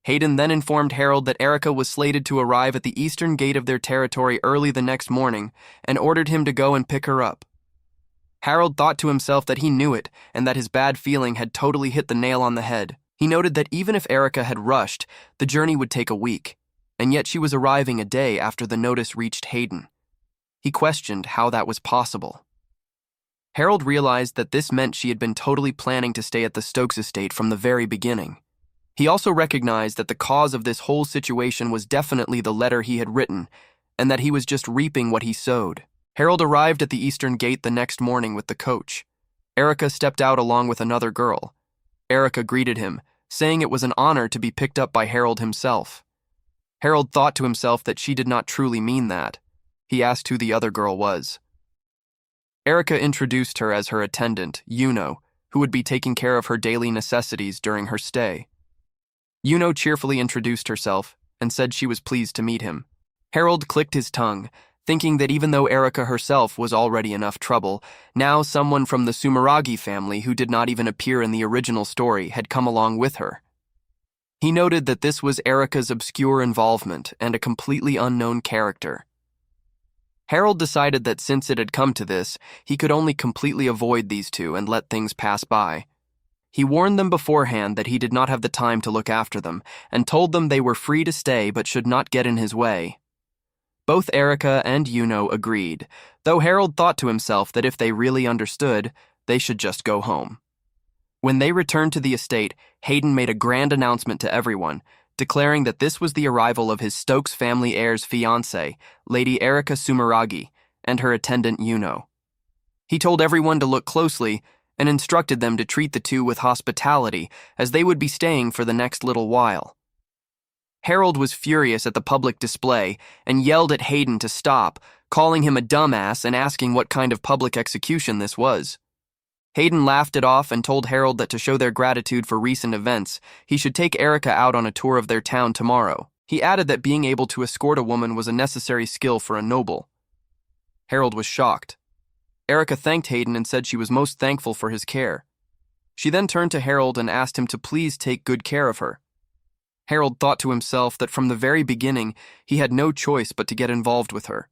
Speaker 1: Hayden then informed Harold that Erica was slated to arrive at the eastern gate of their territory early the next morning and ordered him to go and pick her up. Harold thought to himself that he knew it and that his bad feeling had totally hit the nail on the head. He noted that even if Erica had rushed, the journey would take a week, and yet she was arriving a day after the notice reached Hayden. He questioned how that was possible. Harold realized that this meant she had been totally planning to stay at the Stokes estate from the very beginning. He also recognized that the cause of this whole situation was definitely the letter he had written, and that he was just reaping what he sowed. Harold arrived at the eastern gate the next morning with the coach. Erica stepped out along with another girl. Erica greeted him, saying it was an honor to be picked up by Harold himself. Harold thought to himself that she did not truly mean that. He asked who the other girl was. Erica introduced her as her attendant, Yuno, who would be taking care of her daily necessities during her stay. Yuno cheerfully introduced herself and said she was pleased to meet him. Harold clicked his tongue, thinking that even though Erica herself was already enough trouble, now someone from the Sumeragi family who did not even appear in the original story had come along with her. He noted that this was Erica's obscure involvement and a completely unknown character. Harold decided that since it had come to this, he could only completely avoid these two and let things pass by. He warned them beforehand that he did not have the time to look after them, and told them they were free to stay but should not get in his way. Both Erica and Yuno agreed, though Harold thought to himself that if they really understood, they should just go home. When they returned to the estate, Hayden made a grand announcement to everyone, declaring that this was the arrival of his Stokes family heir's fiancée, Lady Erica Sumeragi, and her attendant Yuno. He told everyone to look closely and instructed them to treat the two with hospitality, as they would be staying for the next little while. Harold was furious at the public display and yelled at Hayden to stop, calling him a dumbass and asking what kind of public execution this was. Hayden laughed it off and told Harold that to show their gratitude for recent events, he should take Erica out on a tour of their town tomorrow. He added that being able to escort a woman was a necessary skill for a noble. Harold was shocked. Erica thanked Hayden and said she was most thankful for his care. She then turned to Harold and asked him to please take good care of her. Harold thought to himself that from the very beginning, he had no choice but to get involved with her.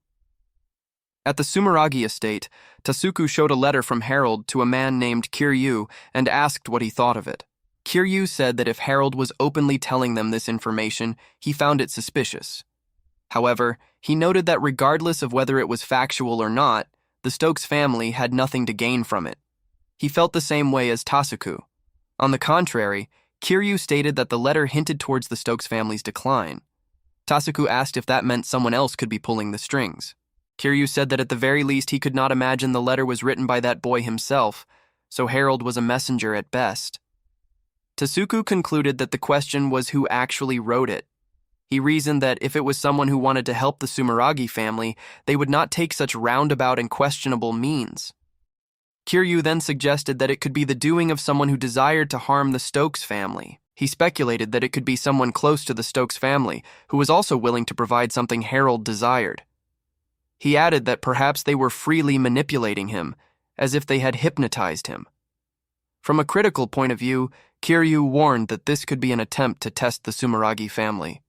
Speaker 1: At the Sumeragi estate, Tasuku showed a letter from Harold to a man named Kiryu and asked what he thought of it. Kiryu said that if Harold was openly telling them this information, he found it suspicious. However, he noted that regardless of whether it was factual or not, the Stokes family had nothing to gain from it. He felt the same way as Tasuku. On the contrary, Kiryu stated that the letter hinted towards the Stokes family's decline. Tasuku asked if that meant someone else could be pulling the strings. Kiryu said that at the very least he could not imagine the letter was written by that boy himself, so Harold was a messenger at best. Tasuku concluded that the question was who actually wrote it. He reasoned that if it was someone who wanted to help the Sumeragi family, they would not take such roundabout and questionable means. Kiryu then suggested that it could be the doing of someone who desired to harm the Stokes family. He speculated that it could be someone close to the Stokes family, who was also willing to provide something Harold desired. He added that perhaps they were freely manipulating him, as if they had hypnotized him. From a critical point of view, Kiryu warned that this could be an attempt to test the Sumeragi family.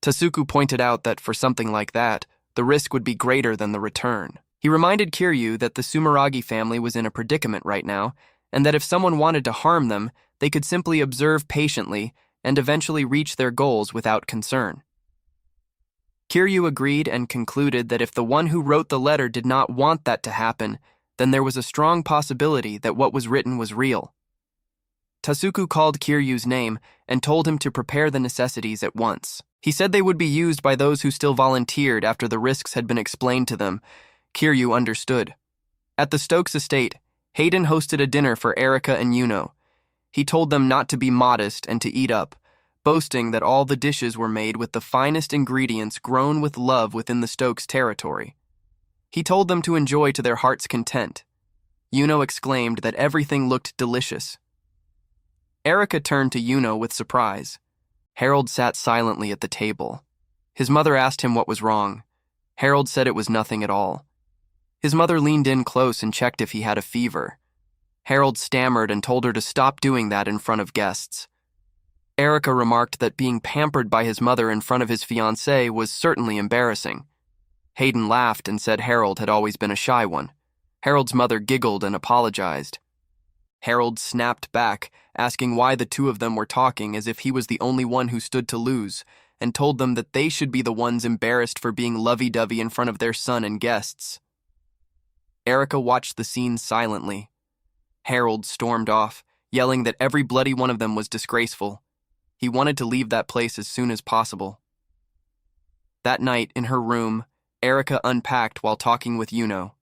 Speaker 1: Tasuku pointed out that for something like that, the risk would be greater than the return. He reminded Kiryu that the Sumeragi family was in a predicament right now, and that if someone wanted to harm them, they could simply observe patiently and eventually reach their goals without concern. Kiryu agreed and concluded that if the one who wrote the letter did not want that to happen, then there was a strong possibility that what was written was real. Tasuku called Kiryu's name and told him to prepare the necessities at once. He said they would be used by those who still volunteered after the risks had been explained to them. Kiryu understood. At the Stokes estate, Hayden hosted a dinner for Erica and Yuno. He told them not to be modest and to eat up, boasting that all the dishes were made with the finest ingredients grown with love within the Stokes territory. He told them to enjoy to their heart's content. Yuno exclaimed that everything looked delicious. Erica turned to Yuno with surprise. Harold sat silently at the table. His mother asked him what was wrong. Harold said it was nothing at all. His mother leaned in close and checked if he had a fever. Harold stammered and told her to stop doing that in front of guests. Erica remarked that being pampered by his mother in front of his fiancée was certainly embarrassing. Hayden laughed and said Harold had always been a shy one. Harold's mother giggled and apologized. Harold snapped back, asking why the two of them were talking as if he was the only one who stood to lose, and told them that they should be the ones embarrassed for being lovey-dovey in front of their son and guests. Erica watched the scene silently. Harold stormed off, yelling that every bloody one of them was disgraceful. He wanted to leave that place as soon as possible. That night, in her room, Erica unpacked while talking with Yuno.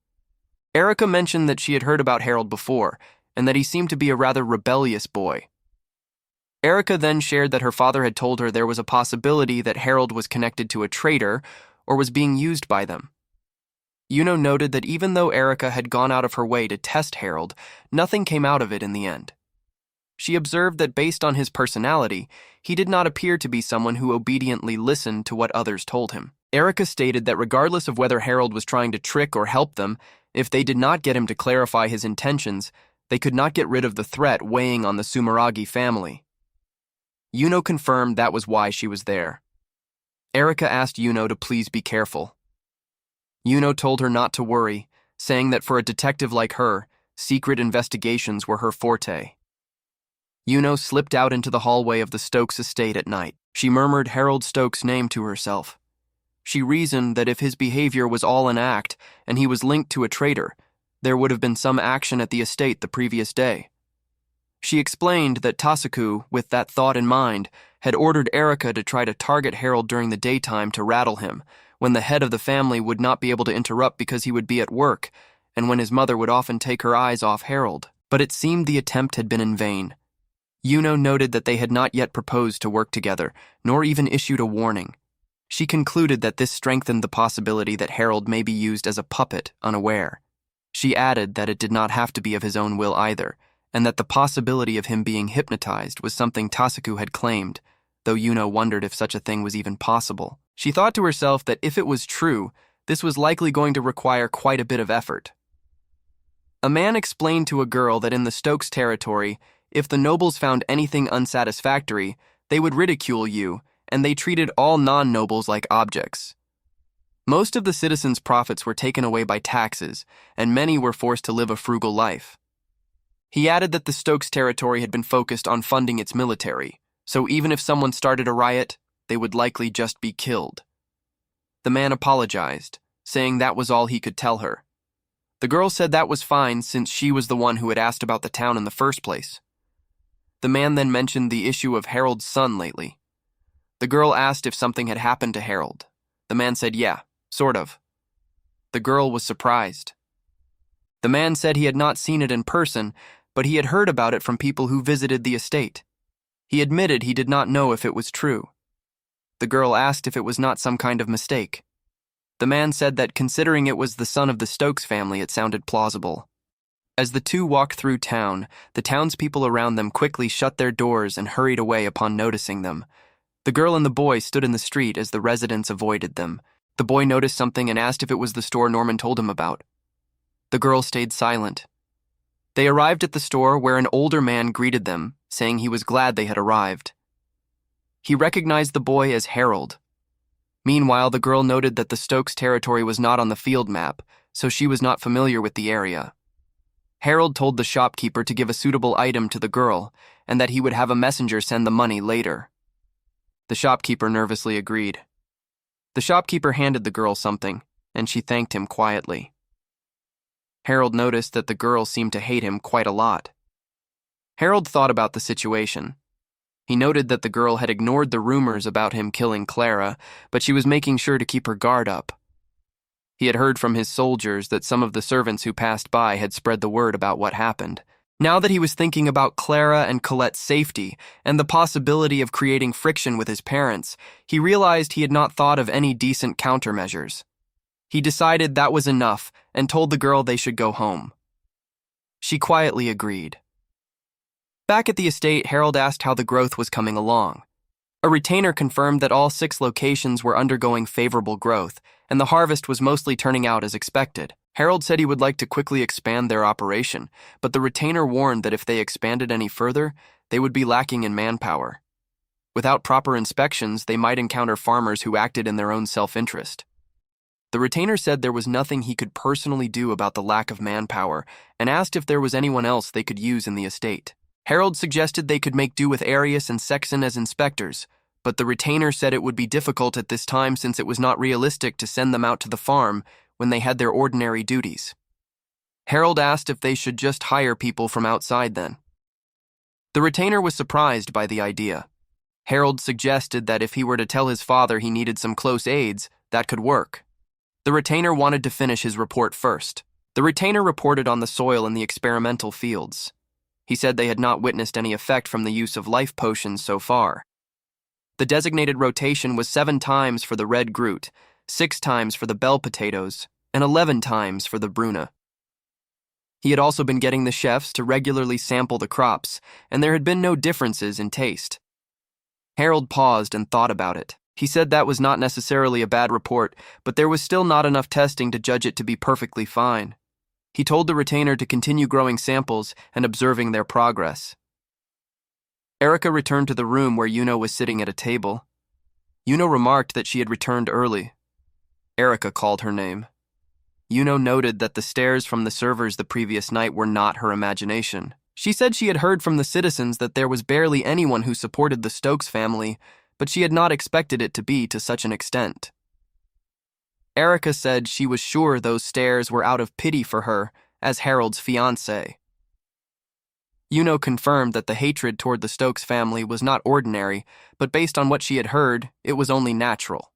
Speaker 1: Erica mentioned that she had heard about Harold before, and that he seemed to be a rather rebellious boy. Erica then shared that her father had told her there was a possibility that Harold was connected to a traitor or was being used by them. Yuno noted that even though Erica had gone out of her way to test Harold, nothing came out of it in the end. She observed that based on his personality, he did not appear to be someone who obediently listened to what others told him. Erica stated that regardless of whether Harold was trying to trick or help them, if they did not get him to clarify his intentions, they could not get rid of the threat weighing on the Sumeragi family. Yuno confirmed that was why she was there. Erica asked Yuno to please be careful. Yuno told her not to worry, saying that for a detective like her, secret investigations were her forte. Yuno slipped out into the hallway of the Stokes estate at night. She murmured Harold Stokes' name to herself. She reasoned that if his behavior was all an act and he was linked to a traitor, there would have been some action at the estate the previous day. She explained that Tasaku, with that thought in mind, had ordered Erica to try to target Harold during the daytime to rattle him, when the head of the family would not be able to interrupt because he would be at work, and when his mother would often take her eyes off Harold. But it seemed the attempt had been in vain. Yuno noted that they had not yet proposed to work together, nor even issued a warning. She concluded that this strengthened the possibility that Harold may be used as a puppet, unaware. She added that it did not have to be of his own will either, and that the possibility of him being hypnotized was something Tasaku had claimed, though Yuno wondered if such a thing was even possible. She thought to herself that if it was true, this was likely going to require quite a bit of effort. A man explained to a girl that in the Stokes territory, if the nobles found anything unsatisfactory, they would ridicule you, and they treated all non-nobles like objects. Most of the citizens' profits were taken away by taxes, and many were forced to live a frugal life. He added that the Stokes territory had been focused on funding its military, so even if someone started a riot, they would likely just be killed. The man apologized, saying that was all he could tell her. The girl said that was fine since she was the one who had asked about the town in the first place. The man then mentioned the issue of Harold's son lately. The girl asked if something had happened to Harold. The man said yeah, sort of. The girl was surprised. The man said he had not seen it in person, but he had heard about it from people who visited the estate. He admitted he did not know if it was true. The girl asked if it was not some kind of mistake. The man said that considering it was the son of the Stokes family, it sounded plausible. As the two walked through town, the townspeople around them quickly shut their doors and hurried away upon noticing them. The girl and the boy stood in the street as the residents avoided them. The boy noticed something and asked if it was the store Norman told him about. The girl stayed silent. They arrived at the store where an older man greeted them, saying he was glad they had arrived. He recognized the boy as Harold. Meanwhile, the girl noted that the Stokes territory was not on the field map, so she was not familiar with the area. Harold told the shopkeeper to give a suitable item to the girl, and that he would have a messenger send the money later. The shopkeeper nervously agreed. The shopkeeper handed the girl something, and she thanked him quietly. Harold noticed that the girl seemed to hate him quite a lot. Harold thought about the situation. He noted that the girl had ignored the rumors about him killing Clara, but she was making sure to keep her guard up. He had heard from his soldiers that some of the servants who passed by had spread the word about what happened. Now that he was thinking about Clara and Colette's safety and the possibility of creating friction with his parents, he realized he had not thought of any decent countermeasures. He decided that was enough and told the girl they should go home. She quietly agreed. Back at the estate, Harold asked how the growth was coming along. A retainer confirmed that all 6 locations were undergoing favorable growth, and the harvest was mostly turning out as expected. Harold said he would like to quickly expand their operation, but the retainer warned that if they expanded any further, they would be lacking in manpower. Without proper inspections, they might encounter farmers who acted in their own self-interest. The retainer said there was nothing he could personally do about the lack of manpower and asked if there was anyone else they could use in the estate. Harold suggested they could make do with Arius and Sexton as inspectors, but the retainer said it would be difficult at this time since it was not realistic to send them out to the farm when they had their ordinary duties. Harold asked if they should just hire people from outside then. The retainer was surprised by the idea. Harold suggested that if he were to tell his father he needed some close aides, that could work. The retainer wanted to finish his report first. The retainer reported on the soil in the experimental fields. He said they had not witnessed any effect from the use of life potions so far. The designated rotation was 7 times for the red groot, 6 times for the bell potatoes, and 11 times for the Bruna. He had also been getting the chefs to regularly sample the crops, and there had been no differences in taste. Harold paused and thought about it. He said that was not necessarily a bad report, but there was still not enough testing to judge it to be perfectly fine. He told the retainer to continue growing samples and observing their progress. Erica returned to the room where Yuno was sitting at a table. Yuno remarked that she had returned early. Erica called her name. Yuno noted that the stares from the servers the previous night were not her imagination. She said she had heard from the citizens that there was barely anyone who supported the Stokes family, but she had not expected it to be to such an extent. Erica said she was sure those stares were out of pity for her as Harold's fiancée. Yuno confirmed that the hatred toward the Stokes family was not ordinary, but based on what she had heard, it was only natural.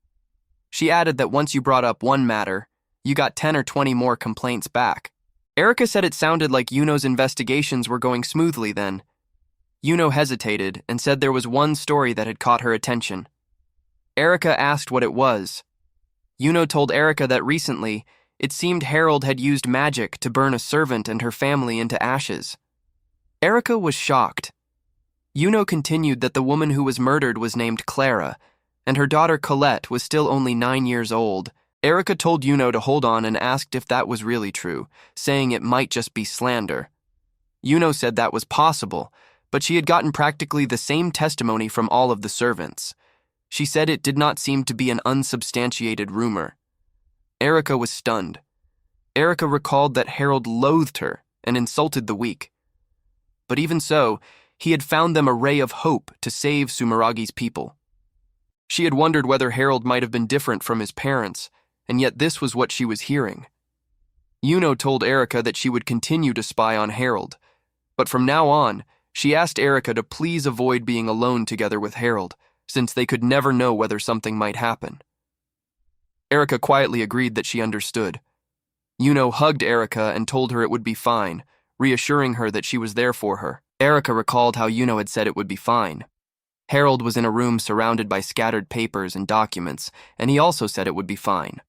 Speaker 1: She added that once you brought up one matter, you got 10 or 20 more complaints back. Erica said it sounded like Yuno's investigations were going smoothly then. Yuno hesitated and said there was one story that had caught her attention. Erica asked what it was. Yuno told Erica that recently, it seemed Harold had used magic to burn a servant and her family into ashes. Erica was shocked. Yuno continued that the woman who was murdered was named Clara, and her daughter Colette was still only 9 years old. Erica told Yuno to hold on and asked if that was really true, saying it might just be slander. Yuno said that was possible, but she had gotten practically the same testimony from all of the servants. She said it did not seem to be an unsubstantiated rumor. Erica was stunned. Erica recalled that Harold loathed her and insulted the weak. But even so, he had found them a ray of hope to save Sumeragi's people. She had wondered whether Harold might have been different from his parents, and yet this was what she was hearing. Yuno told Erica that she would continue to spy on Harold, but from now on, she asked Erica to please avoid being alone together with Harold, since they could never know whether something might happen. Erica quietly agreed that she understood. Yuno hugged Erica and told her it would be fine, reassuring her that she was there for her. Erica recalled how Yuno had said it would be fine. Harold was in a room surrounded by scattered papers and documents, and he also said it would be fine.